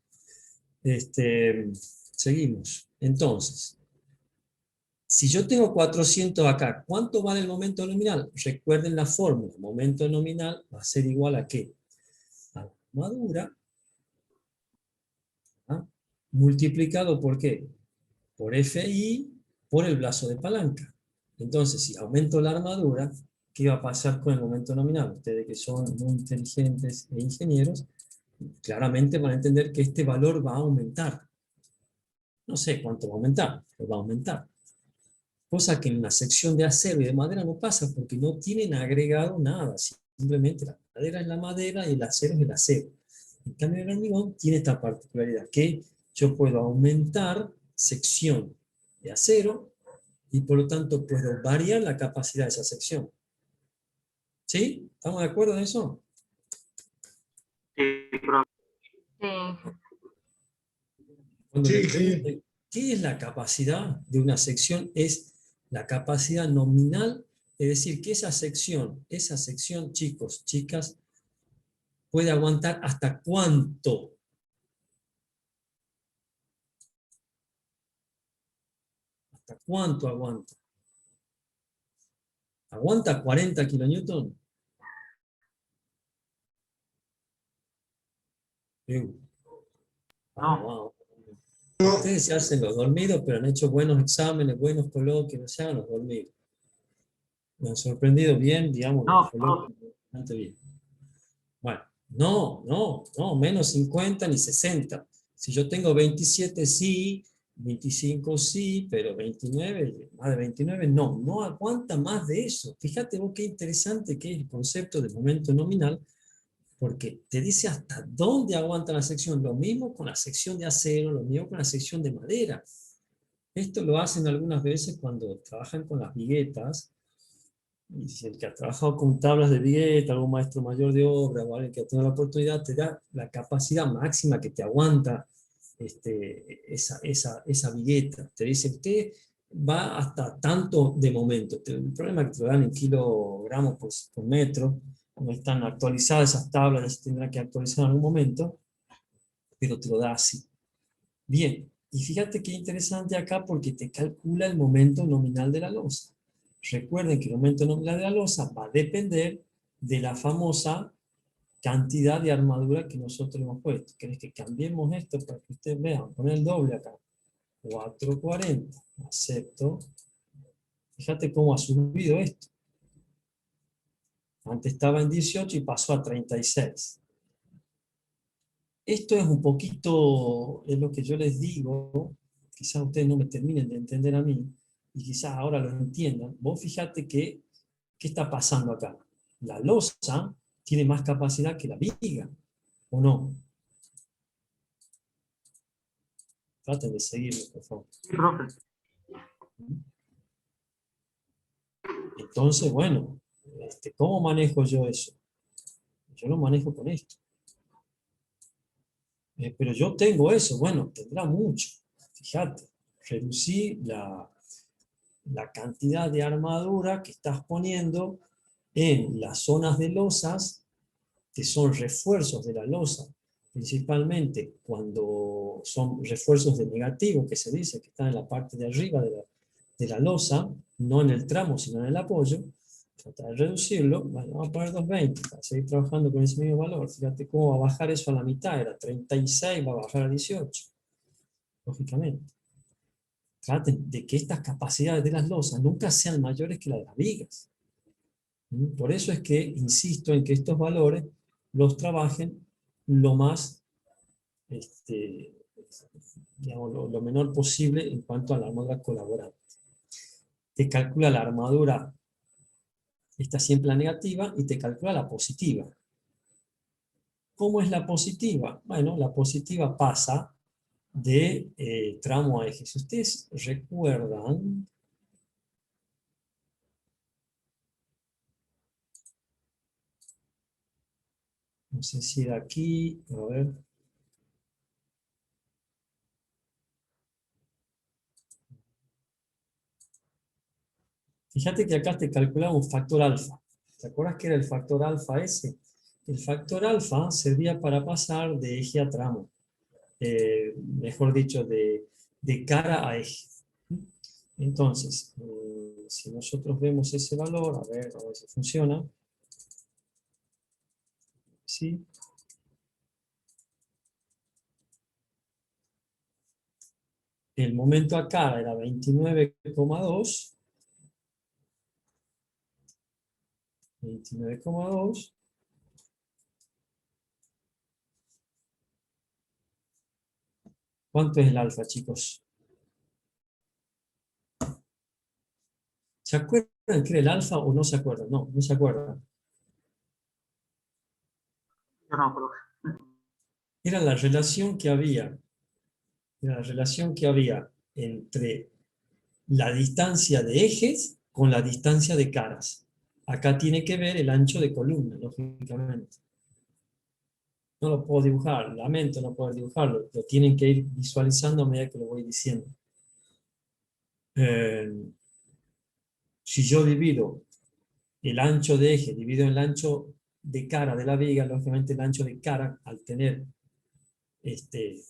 S1: Seguimos. Entonces, si yo tengo 400 acá, ¿cuánto vale el momento nominal? Recuerden la fórmula. Momento nominal va a ser igual a ¿qué? A la armadura, ¿ah? Multiplicado por ¿qué? Por Fi por el brazo de palanca. Entonces, si aumento la armadura, ¿qué va a pasar con el momento nominal? Ustedes que son muy inteligentes e ingenieros, claramente van a entender que este valor va a aumentar. No sé cuánto va a aumentar, pero va a aumentar. Cosa que en una sección de acero y de madera no pasa porque no tienen agregado nada. Simplemente la madera es la madera y el acero es el acero. En cambio, el hormigón tiene esta particularidad que yo puedo aumentar sección de acero y por lo tanto puedo variar la capacidad de esa sección. ¿Sí? ¿Estamos de acuerdo en eso?
S4: Sí, profe.
S2: Sí.
S1: Cuando me
S3: Sí, sí.
S1: pregunten qué es la capacidad de una sección, es la capacidad nominal, es decir, que esa sección, chicos, chicas, puede aguantar hasta cuánto. ¿Hasta cuánto aguanta? ¿Aguanta 40 kilonewton? Uh,
S4: No.
S1: vamos.
S3: No,
S1: Ustedes se hacen los dormidos, pero han hecho buenos exámenes, buenos coloquios, no se hagan los dormidos. Me han sorprendido bien, digamos, los
S4: No,
S1: coloquios, bastante bien. Bueno, no, menos 50 ni 60. Si yo tengo 27 sí, 25 sí, pero 29, más de 29 no aguanta más de eso. Fíjate vos qué interesante que es el concepto de momento nominal, porque te dice hasta dónde aguanta la sección. Lo mismo con la sección de acero, lo mismo con la sección de madera. Esto lo hacen algunas veces cuando trabajan con las viguetas. Y si el que ha trabajado con tablas de vigueta, algún maestro mayor de obra o alguien que ha tenido la oportunidad, te da la capacidad máxima que te aguanta esa vigueta. Te dice, usted va hasta tanto de momento. El problema es que te lo dan en kilogramos por metro. No están actualizadas esas tablas, ya se tendrá que actualizar en algún momento, pero te lo da así. Bien, y fíjate qué interesante acá porque te calcula el momento nominal de la losa. Recuerden que el momento nominal de la losa va a depender de la famosa cantidad de armadura que nosotros hemos puesto. ¿Querés que cambiemos esto para que ustedes vean? Poner el doble acá. 440. Acepto. Fíjate cómo ha subido esto. Antes estaba en 18 y pasó a 36. Esto es un poquito, es lo que yo les digo, quizás ustedes no me terminen de entender a mí, y quizás ahora lo entiendan. Vos fíjate que, ¿qué está pasando acá? La losa tiene más capacidad que la viga, ¿o no? Traten de seguirme, por favor.
S4: Sí, profe.
S1: Entonces, bueno, ¿cómo manejo yo eso? Yo lo manejo con esto. Pero yo tengo eso, bueno, tendrá mucho. Fíjate, reducí la cantidad de armadura que estás poniendo en las zonas de losas, que son refuerzos de la losa, principalmente cuando son refuerzos de negativo, que se dice que están en la parte de arriba de la losa, no en el tramo, sino en el apoyo. Trata de reducirlo, bueno, vamos a poner 220 para seguir trabajando con ese mismo valor. Fíjate cómo va a bajar eso a la mitad, era 36, va a bajar a 18, lógicamente. Traten de que estas capacidades de las losas nunca sean mayores que las de las vigas. Por eso es que insisto en que estos valores los trabajen lo más, digamos, lo menor posible en cuanto a la armadura colaborante. Te calcula la armadura, está siempre la negativa, y te calcula la positiva. ¿Cómo es la positiva? Bueno, la positiva pasa de tramo a eje. Si ustedes recuerdan, no sé si era aquí, a ver. Fíjate que acá te calculaba un factor alfa. ¿Te acuerdas que era el factor alfa ese? El factor alfa servía para pasar de eje a tramo. Mejor dicho, de cara a eje. Entonces, si nosotros vemos ese valor, a ver si funciona. ¿Sí? El momento a cara era 29,2. 29,2. ¿Cuánto es el alfa, chicos? ¿Se acuerdan que era el alfa o no se acuerdan? No, no se acuerdan.
S4: Yo no, profe.
S1: Era la relación que había. Era la relación que había entre la distancia de ejes con la distancia de caras. Acá tiene que ver el ancho de columna, lógicamente. No lo puedo dibujar, lamento no poder dibujarlo, lo tienen que ir visualizando a medida que lo voy diciendo. Si yo divido el ancho de eje, divido el ancho de cara de la viga, lógicamente el ancho de cara, al tener,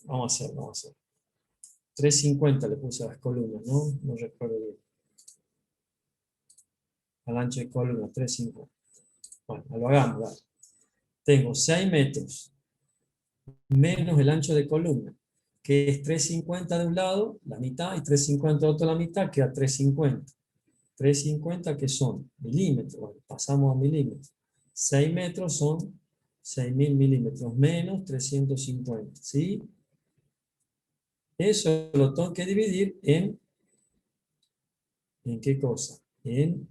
S1: vamos a hacer, 350 le puse a las columnas, ¿no? No recuerdo bien. Al ancho de columna, 350. Bueno, lo hagamos, ¿vale? Tengo 6 metros menos el ancho de columna, que es 350 de un lado, la mitad, y 350 de otro la mitad, queda 350. 350 que son milímetros, bueno, pasamos a milímetros. 6 metros son 6.000 milímetros, menos 350, ¿sí? Eso lo tengo que dividir ¿en qué cosa? En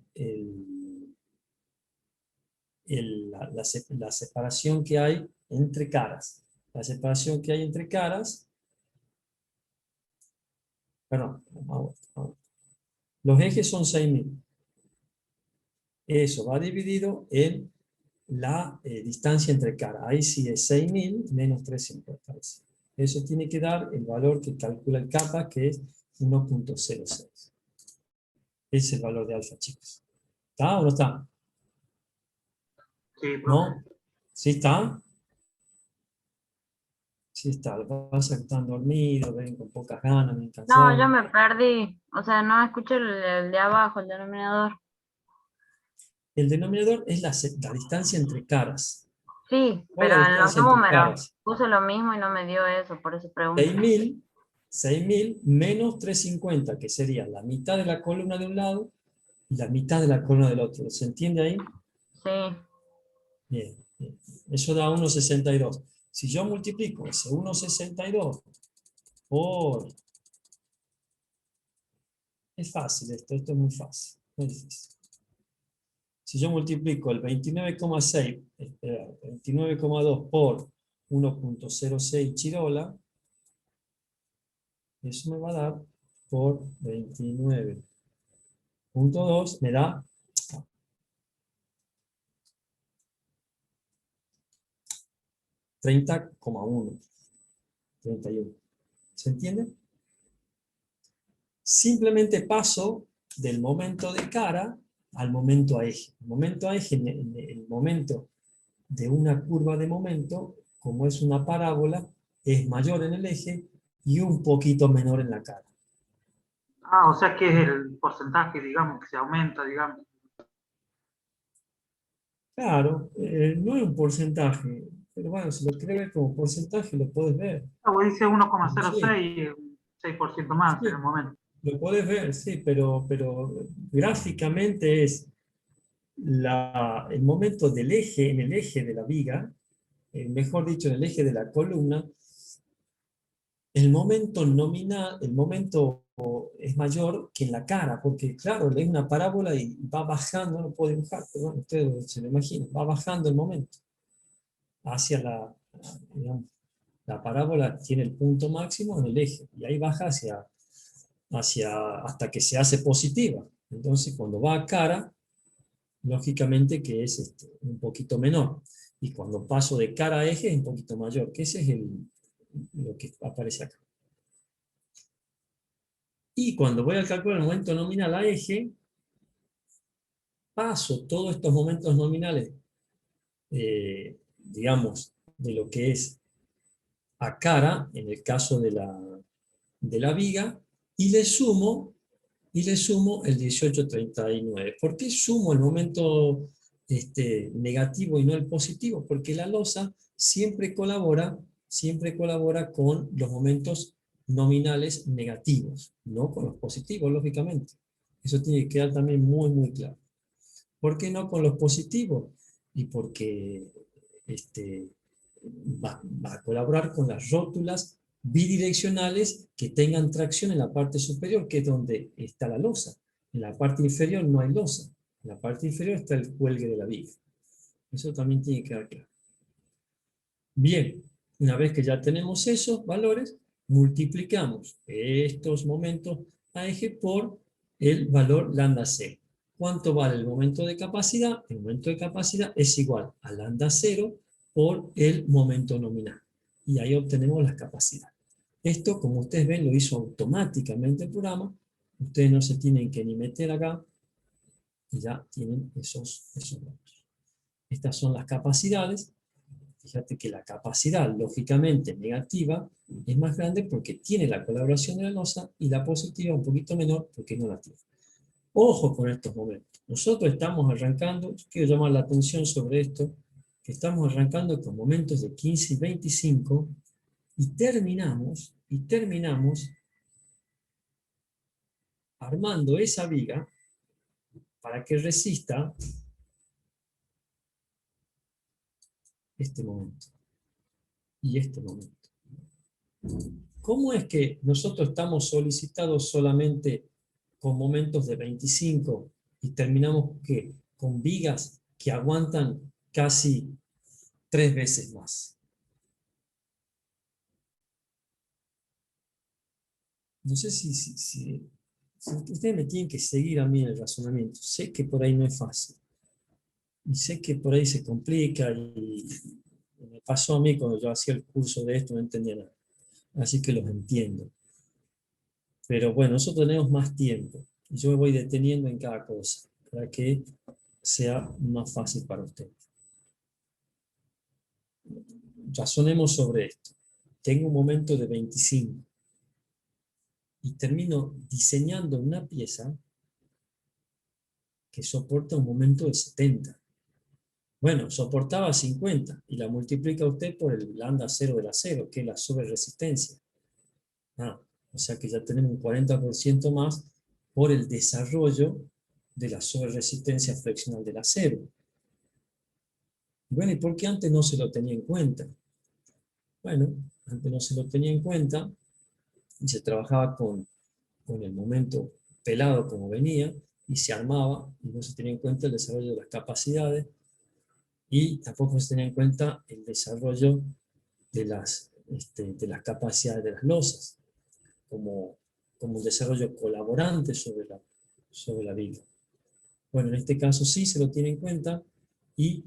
S1: la separación que hay entre caras. La separación que hay entre caras, perdón, vamos. Los ejes son 6.000. Eso va dividido en la distancia entre caras. Ahí sí es 6.000 menos 350. Eso tiene que dar el valor que calcula el kappa, que es 1.06. Ese es el valor de alfa, chicos. ¿Está o no está?
S4: Sí, profe.
S1: ¿No? ¿Sí está? Sí está. Lo que pasa es que están dormidos, ven con pocas ganas, bien
S2: No,
S1: cansados.
S2: yo me perdí. O sea, no escuché el de abajo, el denominador.
S1: El denominador es la distancia entre caras.
S2: Sí,
S1: ¿Cuál es
S2: pero
S1: la
S2: en los
S1: distancia entre
S2: números
S1: caras?
S2: puse lo mismo y no me dio eso, por eso pregunto.
S1: 6.000 menos 350, que sería la mitad de la columna de un lado y la mitad de la columna del otro. ¿Se entiende ahí?
S2: Sí,
S1: Bien, bien. Eso da 1,62. Si yo multiplico ese 1,62 por... Es fácil esto es muy fácil, no es difícil. Si yo multiplico el 29,6, 29,2 por 1.06 chirola, eso me va a dar por 29.2, me da 30,1, 31. ¿Se entiende? Simplemente paso del momento de cara al momento a eje. El momento a eje, el momento de una curva de momento, como es una parábola, es mayor en el eje y un poquito menor en la cara.
S4: Ah, o sea que es el porcentaje, digamos, que se aumenta, digamos.
S1: Claro, no es un porcentaje, pero bueno, si lo quieres ver como porcentaje, lo puedes ver.
S4: Ah, vos dice
S1: Sí,
S4: 1,06 y un 6% más en el
S1: sí,
S4: momento.
S1: lo puedes ver, sí, pero gráficamente es el momento del eje, en el eje de la viga, mejor dicho, en el eje de la columna, el momento nominal, el momento es mayor que en la cara, porque claro, es una parábola y va bajando, no puedo dibujar, pero bueno, ustedes se lo imaginan, va bajando el momento hacia digamos, la parábola tiene el punto máximo en el eje, y ahí baja hasta que se hace positiva. Entonces, cuando va a cara, lógicamente que es un poquito menor. Y cuando paso de cara a eje es un poquito mayor, que ese es lo que aparece acá. Y cuando voy al cálculo del momento nominal a eje, paso todos estos momentos nominales, digamos, de lo que es a cara, en el caso de la viga, y le sumo el 1839. ¿Por qué sumo el momento negativo y no el positivo? Porque la losa siempre colabora con los momentos nominales negativos, no con los positivos, lógicamente. Eso tiene que quedar también muy, muy claro. ¿Por qué no con los positivos? Y porque va a colaborar con las rótulas bidireccionales que tengan tracción en la parte superior, que es donde está la losa. En la parte inferior no hay losa. En la parte inferior está el cuelgue de la viga. Eso también tiene que quedar claro. Bien, una vez que ya tenemos esos valores, multiplicamos estos momentos a eje por el valor lambda cero. ¿Cuánto vale el momento de capacidad? El momento de capacidad es igual a lambda cero por el momento nominal. Y ahí obtenemos la capacidad. Esto, como ustedes ven, lo hizo automáticamente el programa. Ustedes no se tienen que ni meter acá y ya tienen esos datos. Estas son las capacidades. Fíjate que la capacidad, lógicamente negativa, es más grande porque tiene la colaboración de la losa y la positiva un poquito menor porque no la tiene. Ojo con estos momentos. Nosotros estamos arrancando, yo quiero llamar la atención sobre esto, que estamos arrancando con momentos de 15 y 25 y terminamos armando esa viga para que resista este momento y este momento. ¿Cómo es que nosotros estamos solicitados solamente con momentos de 25 y terminamos ¿qué? Con vigas que aguantan casi 3 veces más? No sé si ustedes me tienen que seguir a mí en el razonamiento. Sé que por ahí no es fácil. Y sé que por ahí se complica y me pasó a mí cuando yo hacía el curso de esto, no entendía nada. Así que los entiendo. Pero bueno, nosotros tenemos más tiempo. Y yo me voy deteniendo en cada cosa para que sea más fácil para ustedes. Razonemos sobre esto. Tengo un momento de 25 y termino diseñando una pieza que soporta un momento de 70. Bueno, soportaba 50 y la multiplica usted por el lambda 0 del acero, que es la sobreresistencia. O sea que ya tenemos un 40% más por el desarrollo de la sobreresistencia friccional del acero. Bueno, ¿y por qué antes no se lo tenía en cuenta? Bueno, antes no se lo tenía en cuenta y se trabajaba con el momento pelado como venía y se armaba y no se tenía en cuenta el desarrollo de las capacidades y tampoco se tenía en cuenta el desarrollo de las capacidades de las losas como un desarrollo colaborante sobre la viga. Bueno, en este caso sí se lo tiene en cuenta y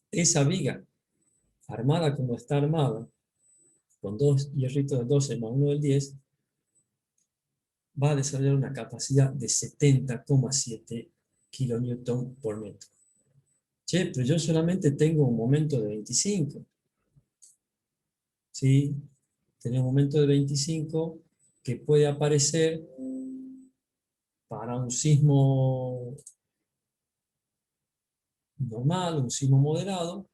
S1: esa viga, armada como está armada, con 2 hierritos del 12 más 1 del 10, va a desarrollar una capacidad de 70,7 kN por metro. Che, pero yo solamente tengo un momento de 25. ¿Sí? Tenemos un momento de 25 que puede aparecer para un sismo normal, un sismo moderado.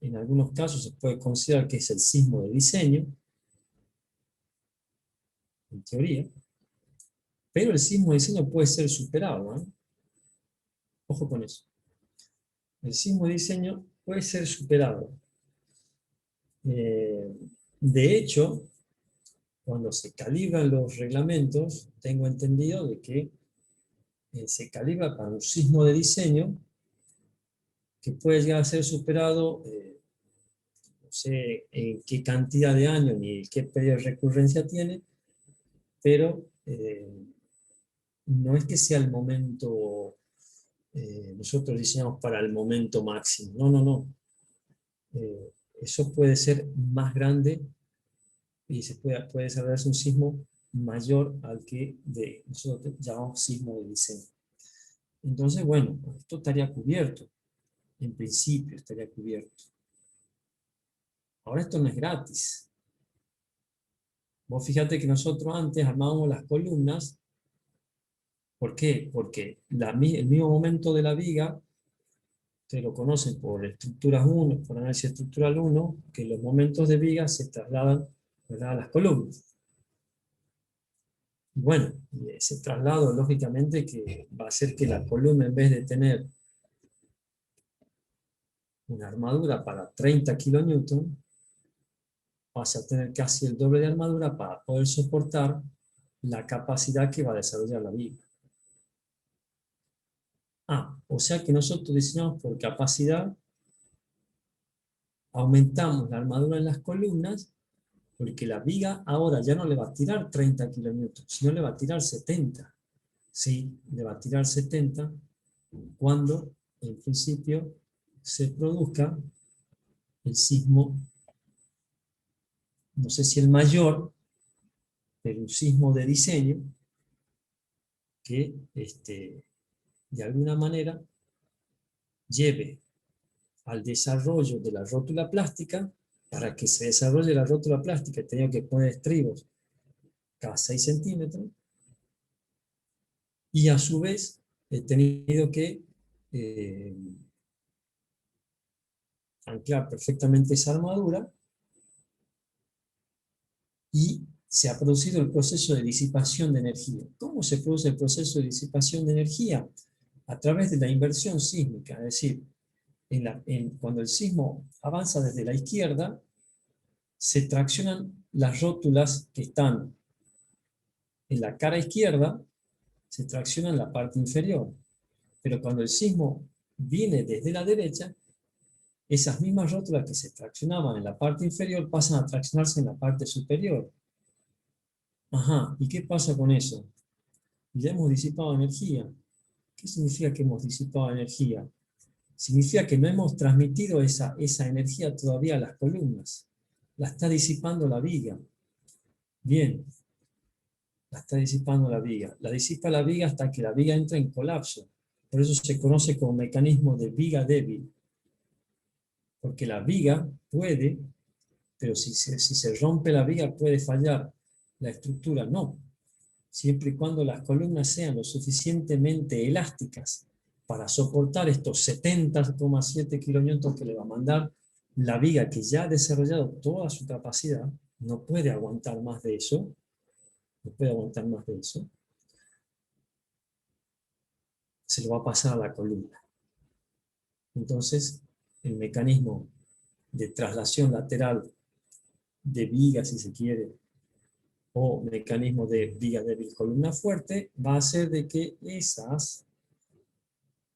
S1: En algunos casos se puede considerar que es el sismo de diseño, en teoría, pero el sismo de diseño puede ser superado, ¿eh? Ojo con eso. El sismo de diseño puede ser superado. De hecho, cuando se calibran los reglamentos, tengo entendido de que se calibra para un sismo de diseño que puede llegar a ser superado, no sé en qué cantidad de años ni qué periodo de recurrencia tiene, pero no es que sea el momento, nosotros diseñamos para el momento máximo, no. Eso puede ser más grande y puede desarrollarse un sismo mayor al que nosotros llamamos sismo de diseño. Entonces, bueno, esto estaría cubierto, en principio estaría cubierto. Ahora esto no es gratis. Vos fíjate que nosotros antes armábamos las columnas. ¿Por qué? Porque el mismo momento de la viga, ustedes lo conocen por estructuras 1, por análisis estructural 1, que los momentos de viga se trasladan, ¿verdad?, a las columnas. Y bueno, ese traslado lógicamente que va a hacer que la columna, en vez de tener una armadura para 30 kN, pase a tener casi el doble de armadura para poder soportar la capacidad que va a desarrollar la viga. O sea que nosotros diseñamos por capacidad, aumentamos la armadura en las columnas, porque la viga ahora ya no le va a tirar 30 kN, sino le va a tirar 70. Sí, le va a tirar 70 cuando, en principio, se produzca el sismo, no sé si el mayor, pero un sismo de diseño que de alguna manera lleve al desarrollo de la rótula plástica. Para que se desarrolle la rótula plástica he tenido que poner estribos cada 6 centímetros y a su vez he tenido que anclar perfectamente esa armadura y se ha producido el proceso de disipación de energía. ¿Cómo se produce el proceso de disipación de energía? A través de la inversión sísmica, es decir, cuando el sismo avanza desde la izquierda, se traccionan las rótulas que están en la cara izquierda, se traccionan la parte inferior. Pero cuando el sismo viene desde la derecha, esas mismas rótulas que se traccionaban en la parte inferior pasan a traccionarse en la parte superior. Ajá, ¿y qué pasa con eso? Ya hemos disipado energía. ¿Qué significa que hemos disipado energía? Significa que no hemos transmitido esa energía todavía a las columnas. La está disipando la viga. Bien, la está disipando la viga. La disipa la viga hasta que la viga entra en colapso. Por eso se conoce como mecanismo de viga débil. Porque la viga puede, pero si se rompe la viga puede fallar. La estructura no. Siempre y cuando las columnas sean lo suficientemente elásticas para soportar estos 70,7 kilonewtons que le va a mandar la viga, que ya ha desarrollado toda su capacidad, no puede aguantar más de eso, no puede aguantar más de eso, se lo va a pasar a la columna. Entonces, el mecanismo de traslación lateral de viga, si se quiere, o mecanismo de viga débil columna fuerte, va a hacer de que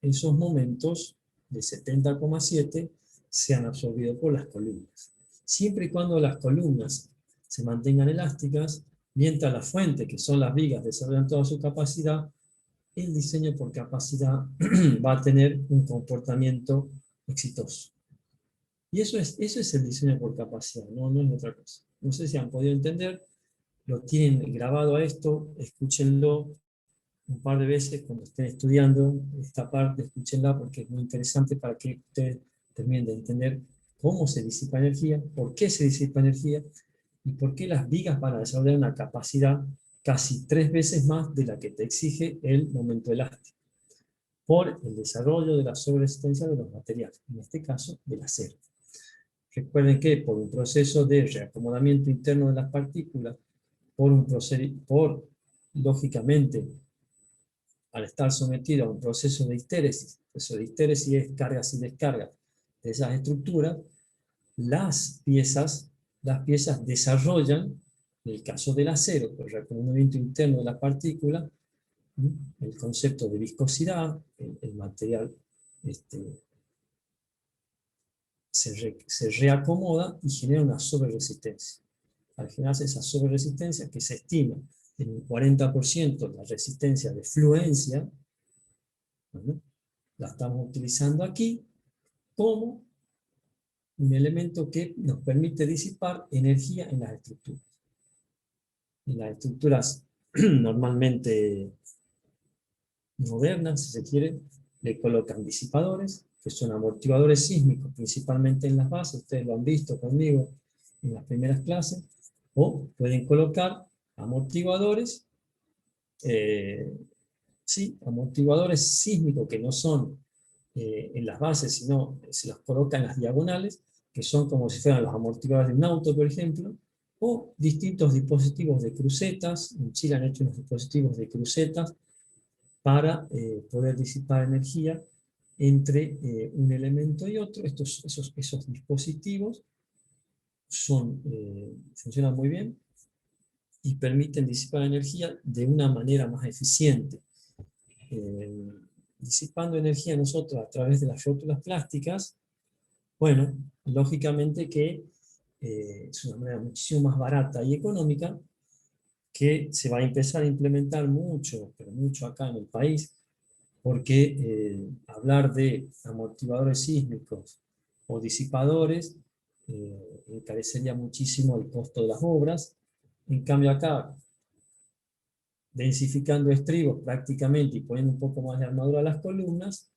S1: esos momentos de 70,7 sean absorbidos por las columnas. Siempre y cuando las columnas se mantengan elásticas, mientras las fuentes, que son las vigas, desarrollan toda su capacidad, el diseño por capacidad va a tener un comportamiento exitoso. Y eso es el diseño por capacidad, no es otra cosa. No sé si han podido entender, lo tienen grabado a esto, escúchenlo un par de veces cuando estén estudiando esta parte, escúchenla porque es muy interesante para que ustedes terminen de entender cómo se disipa energía, por qué se disipa energía y por qué las vigas van a desarrollar una capacidad casi 3 veces más de la que te exige el momento elástico, por el desarrollo de la sobreresistencia de los materiales, en este caso del acero. Recuerden que por un proceso de reacomodamiento interno de las partículas, lógicamente, al estar sometido a un proceso de histéresis, eso de histéresis es cargas y descargas de esas estructuras, las piezas desarrollan, en el caso del acero, por el reacomodamiento interno de la partícula, el concepto de viscosidad, el material se reacomoda y genera una sobreresistencia. Al generarse esa sobreresistencia, que se estima en un 40% la resistencia de fluencia, bueno, la estamos utilizando aquí como un elemento que nos permite disipar energía en las estructuras. En las estructuras normalmente modernas, si se quiere, le colocan disipadores, que son amortiguadores sísmicos, principalmente en las bases, ustedes lo han visto conmigo en las primeras clases, o pueden colocar amortiguadores, amortiguadores sísmicos que no son en las bases, sino se los coloca en las diagonales, que son como si fueran los amortiguadores de un auto, por ejemplo, o distintos dispositivos de crucetas. En Chile han hecho unos dispositivos de crucetas para poder disipar energía entre un elemento y otro. Esos dispositivos funcionan muy bien y permiten disipar energía de una manera más eficiente. Disipando energía nosotros a través de las rótulas plásticas, bueno, lógicamente que es una manera muchísimo más barata y económica, que se va a empezar a implementar mucho, pero mucho acá en el país, porque hablar de amortiguadores sísmicos o disipadores encarecería muchísimo el costo de las obras. En cambio acá, densificando estribos prácticamente y poniendo un poco más de armadura a las columnas,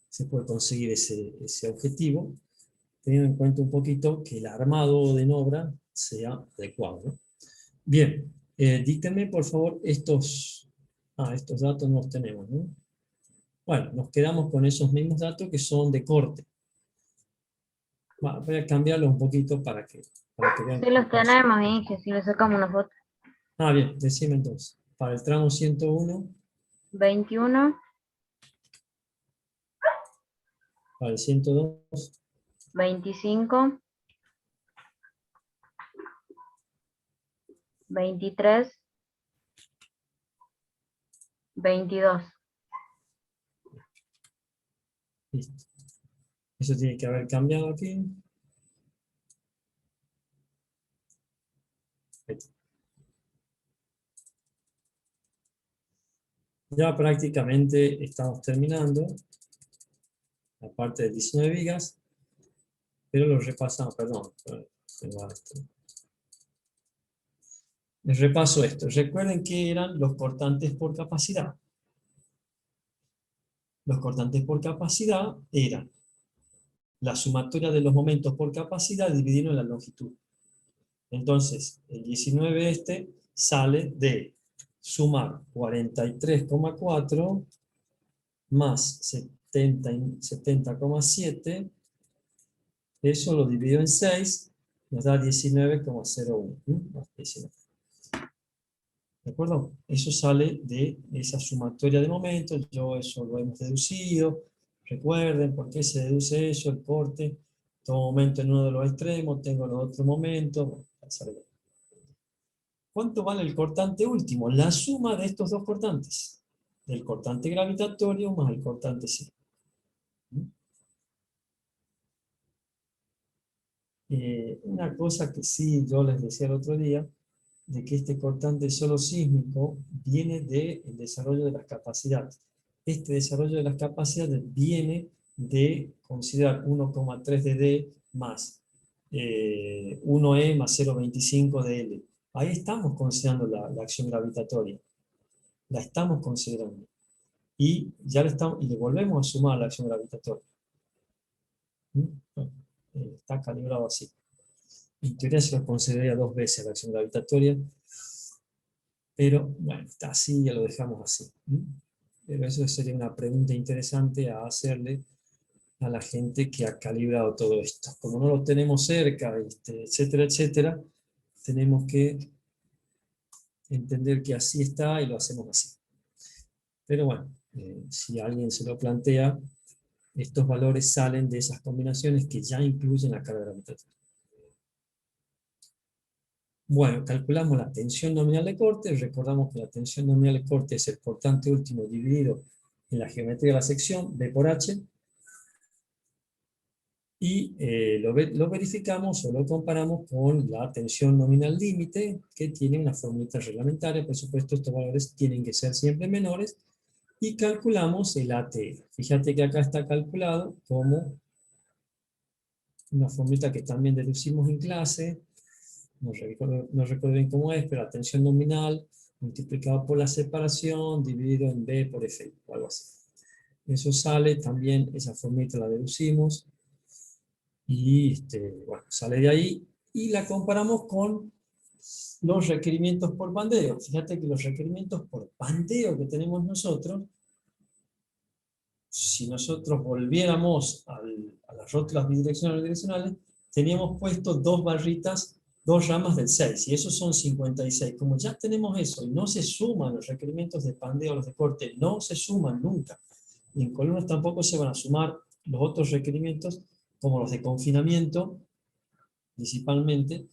S1: se puede conseguir ese objetivo, teniendo en cuenta un poquito que el armado en obra sea adecuado, ¿no? Bien, díctenme por favor estos datos no los tenemos, ¿no? Bueno, nos quedamos con esos mismos datos que son de corte. Voy a cambiarlo un poquito para que vean.
S2: Sí los tenemos, Inge, si le sacamos una foto.
S1: Ah, bien, decime entonces. Para el tramo 101,
S2: 21,
S1: para el 102,
S2: 25, 23, 22.
S1: listo. Eso tiene que haber cambiado aquí. Ahí está. Ya prácticamente estamos terminando la parte de 19 vigas, pero lo repasamos, perdón. Les repaso esto. Recuerden que eran los cortantes por capacidad. Los cortantes por capacidad eran la sumatoria de los momentos por capacidad dividido en la longitud. Entonces, el 19 sale de sumar 43,4 más 70,7. Eso lo divido en 6, nos da 19,01. ¿De acuerdo? Eso sale de esa sumatoria de momentos. Yo eso lo hemos deducido. Recuerden por qué se deduce eso, el corte. Todo momento en uno de los extremos, tengo los otros momentos. Bueno, ¿cuánto vale el cortante último? La suma de estos dos cortantes. El cortante gravitatorio más el cortante C. Una cosa que sí yo les decía el otro día, de que este cortante solo sísmico viene del desarrollo de las capacidades. Este desarrollo de las capacidades viene de considerar 1,3 de D más 1E más 0,25 de L. Ahí estamos considerando la acción gravitatoria. La estamos considerando. Y ya le volvemos a sumar la acción gravitatoria. Bueno, está calibrado así. En teoría se lo consideraría 2 veces la acción gravitatoria, pero bueno, está así, ya lo dejamos así. Pero eso sería una pregunta interesante a hacerle a la gente que ha calibrado todo esto. Como no lo tenemos cerca, etcétera, etcétera, tenemos que entender que así está y lo hacemos así. Pero bueno, si alguien se lo plantea, estos valores salen de esas combinaciones que ya incluyen la carga gravitatoria. Bueno, calculamos la tensión nominal de corte. Recordamos que la tensión nominal de corte es el cortante último dividido en la geometría de la sección, B por H. Y lo verificamos o lo comparamos con la tensión nominal límite, que tiene una formulita reglamentaria. Por supuesto, estos valores tienen que ser siempre menores. Y calculamos el ATL. Fíjate que acá está calculado como una formulita que también deducimos en clase. No recuerdo bien cómo es, pero la tensión nominal multiplicado por la separación dividido en B por F, o algo así. Eso sale también, esa formulita la deducimos, y bueno, sale de ahí, y la comparamos con los requerimientos por bandeo. Fíjate que los requerimientos por bandeo que tenemos nosotros, si nosotros volviéramos a las rótulas bidireccionales, teníamos puesto dos barritas, dos ramas del 6, y esos son 56. Como ya tenemos eso, y no se suman los requerimientos de pandeo, los de corte, no se suman nunca. Y en columnas tampoco se van a sumar los otros requerimientos, como los de confinamiento, principalmente,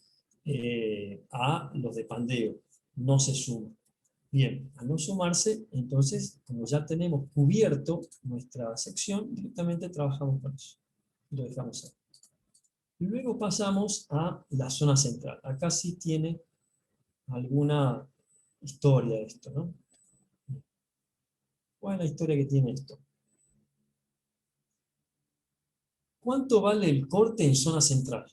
S1: a los de pandeo. No se suman. Bien, al no sumarse, entonces, como ya tenemos cubierto nuestra sección, directamente trabajamos con eso. Lo dejamos ahí. Luego pasamos a la zona central. Acá sí tiene alguna historia esto, ¿no? ¿Cuál es la historia que tiene esto? ¿Cuánto vale el corte en zona central?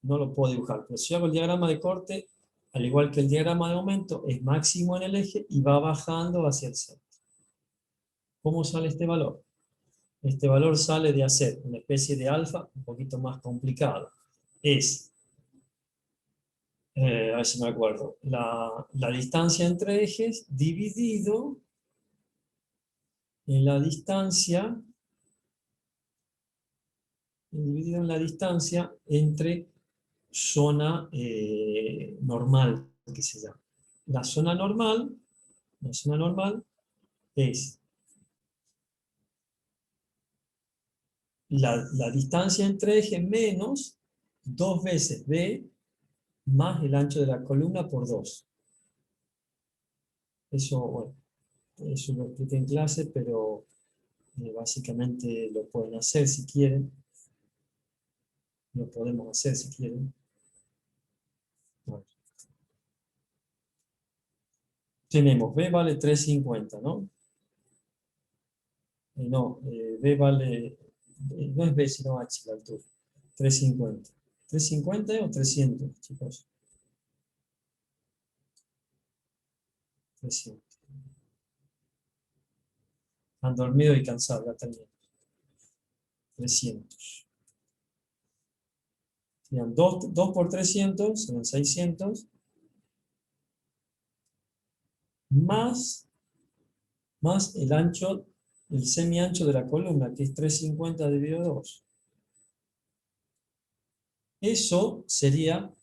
S1: No lo puedo dibujar, pero si hago el diagrama de corte, al igual que el diagrama de aumento, es máximo en el eje y va bajando hacia el centro. ¿Cómo sale este valor? Este valor sale de hacer una especie de alfa un poquito más complicado. Es, a ver si me acuerdo, la distancia entre ejes dividido en la distancia, dividido en la distancia entre zona normal, que se llama. La zona normal es la distancia entre ejes menos 2 veces B más el ancho de la columna por 2. Eso, bueno, eso lo expliqué en clase, pero básicamente lo pueden hacer si quieren. Lo podemos hacer si quieren. Bueno. Tenemos B vale 350, ¿no? No, B vale, no es B sino H la altura. 350. ¿350 o 300, chicos? 300. Han dormido y cansados, ya terminan. 300. Serían 2 por 300, serán 600. Más el ancho, el semiancho de la columna, que es 350 dividido 2. Eso sería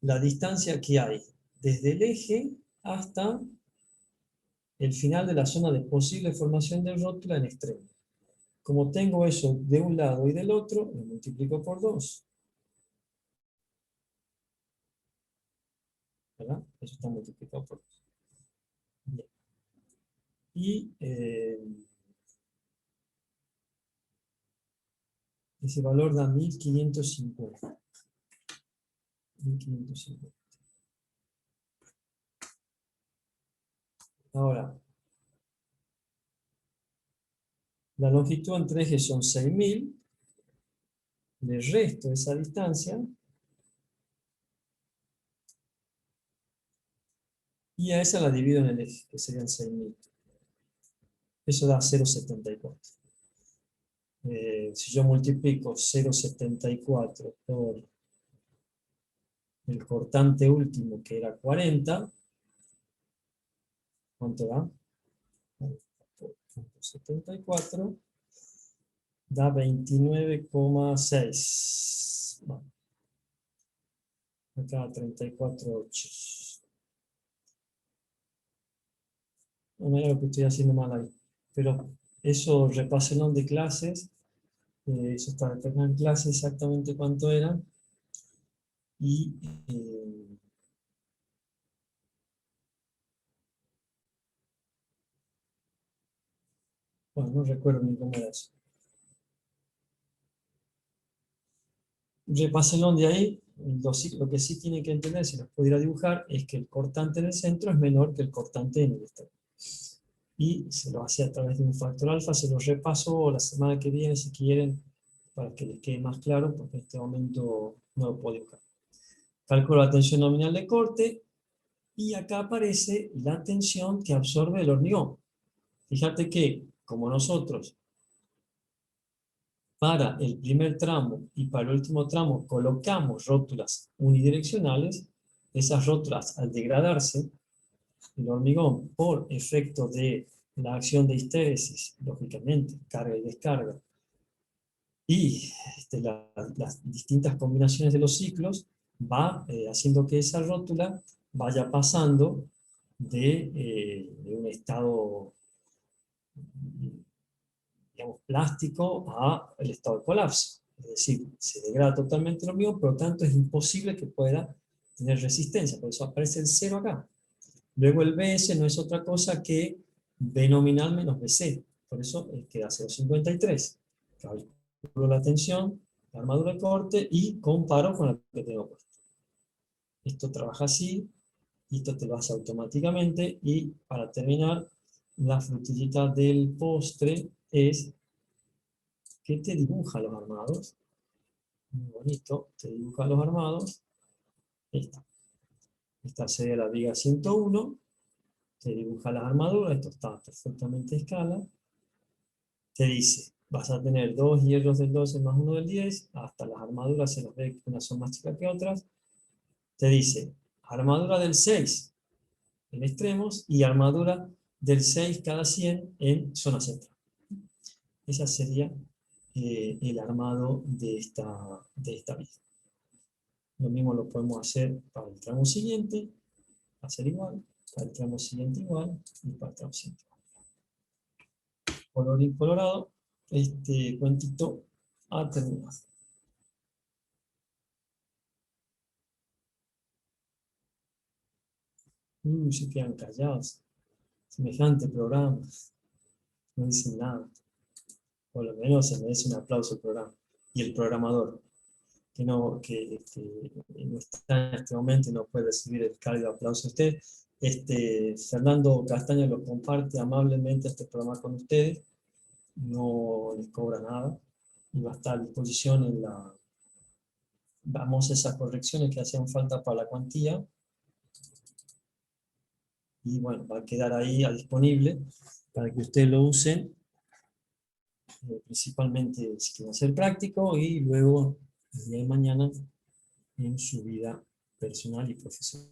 S1: la distancia que hay desde el eje hasta el final de la zona de posible formación de rótula en extremo. Como tengo eso de un lado y del otro, lo multiplico por 2. ¿Verdad? Eso está multiplicado por 2. Bien. Y ese valor da 1550. 1550. Ahora, la longitud entre ejes son 6000. Le resto esa distancia. Y a esa la divido en el eje, que serían 6000. Eso da 0,74. Si yo multiplico 0,74 por el cortante último, que era 40, ¿cuánto da? 74 da 29,6. Bueno, acá 34,8. No me lo que estoy haciendo mal ahí. Pero eso repásenlo de clases. Eso está determinado en clase exactamente cuánto era. Y bueno, no recuerdo ni cómo era eso. Repásenlo de ahí. Lo que sí tienen que entender, si los pudiera dibujar, es que el cortante en el centro es menor que el cortante en el extremo. Y se lo hace a través de un factor alfa, se lo repaso la semana que viene si quieren, para que les quede más claro, porque en este momento no lo puedo dibujar. Calculo la tensión nominal de corte, y acá aparece la tensión que absorbe el hormigón. Fíjate que, como nosotros, para el primer tramo y para el último tramo colocamos rótulas unidireccionales, esas rótulas al degradarse, el hormigón, por efecto de la acción de histéresis, lógicamente, carga y descarga, y las distintas combinaciones de los ciclos, va haciendo que esa rótula vaya pasando de un estado, digamos, plástico al estado de colapso. Es decir, se degrada totalmente el hormigón, por lo tanto es imposible que pueda tener resistencia, por eso aparece el 0 acá. Luego el BS no es otra cosa que B nominal menos BC, por eso queda 0,53. Calculo la tensión, la armadura de corte y comparo con la que tengo puesto. Esto trabaja así, y esto te lo hace automáticamente, y para terminar, la frutillita del postre es que te dibuja los armados. Muy bonito, te dibuja los armados. Esta sería la viga 101. Te dibuja las armaduras, esto está perfectamente a escala. Te dice, vas a tener 2 hierros del 12 más 1 del 10, hasta las armaduras se las ve que unas son más chicas que otras. Te dice, armadura del 6 en extremos y armadura del 6 cada 100 en zona central. Ese sería el armado de esta vía. Lo mismo lo podemos hacer para el tramo siguiente, hacer igual, para el tramo siguiente igual, y para el tramo siguiente igual. Colorín colorado, este cuentito ha terminado. Se quedan callados. Semejante programa. No dicen nada. Por lo menos se merece un aplauso el programa. Y el programador, que no está en este momento y no puede recibir el cálido aplauso de usted. Fernando Castaño lo comparte amablemente este programa con ustedes. No les cobra nada. Y va a estar a disposición en la... Vamos a esas correcciones que hacían falta para la cuantía. Y bueno, va a quedar ahí disponible para que ustedes lo usen, principalmente si quieren hacer práctico y luego el día de mañana en su vida personal y profesional.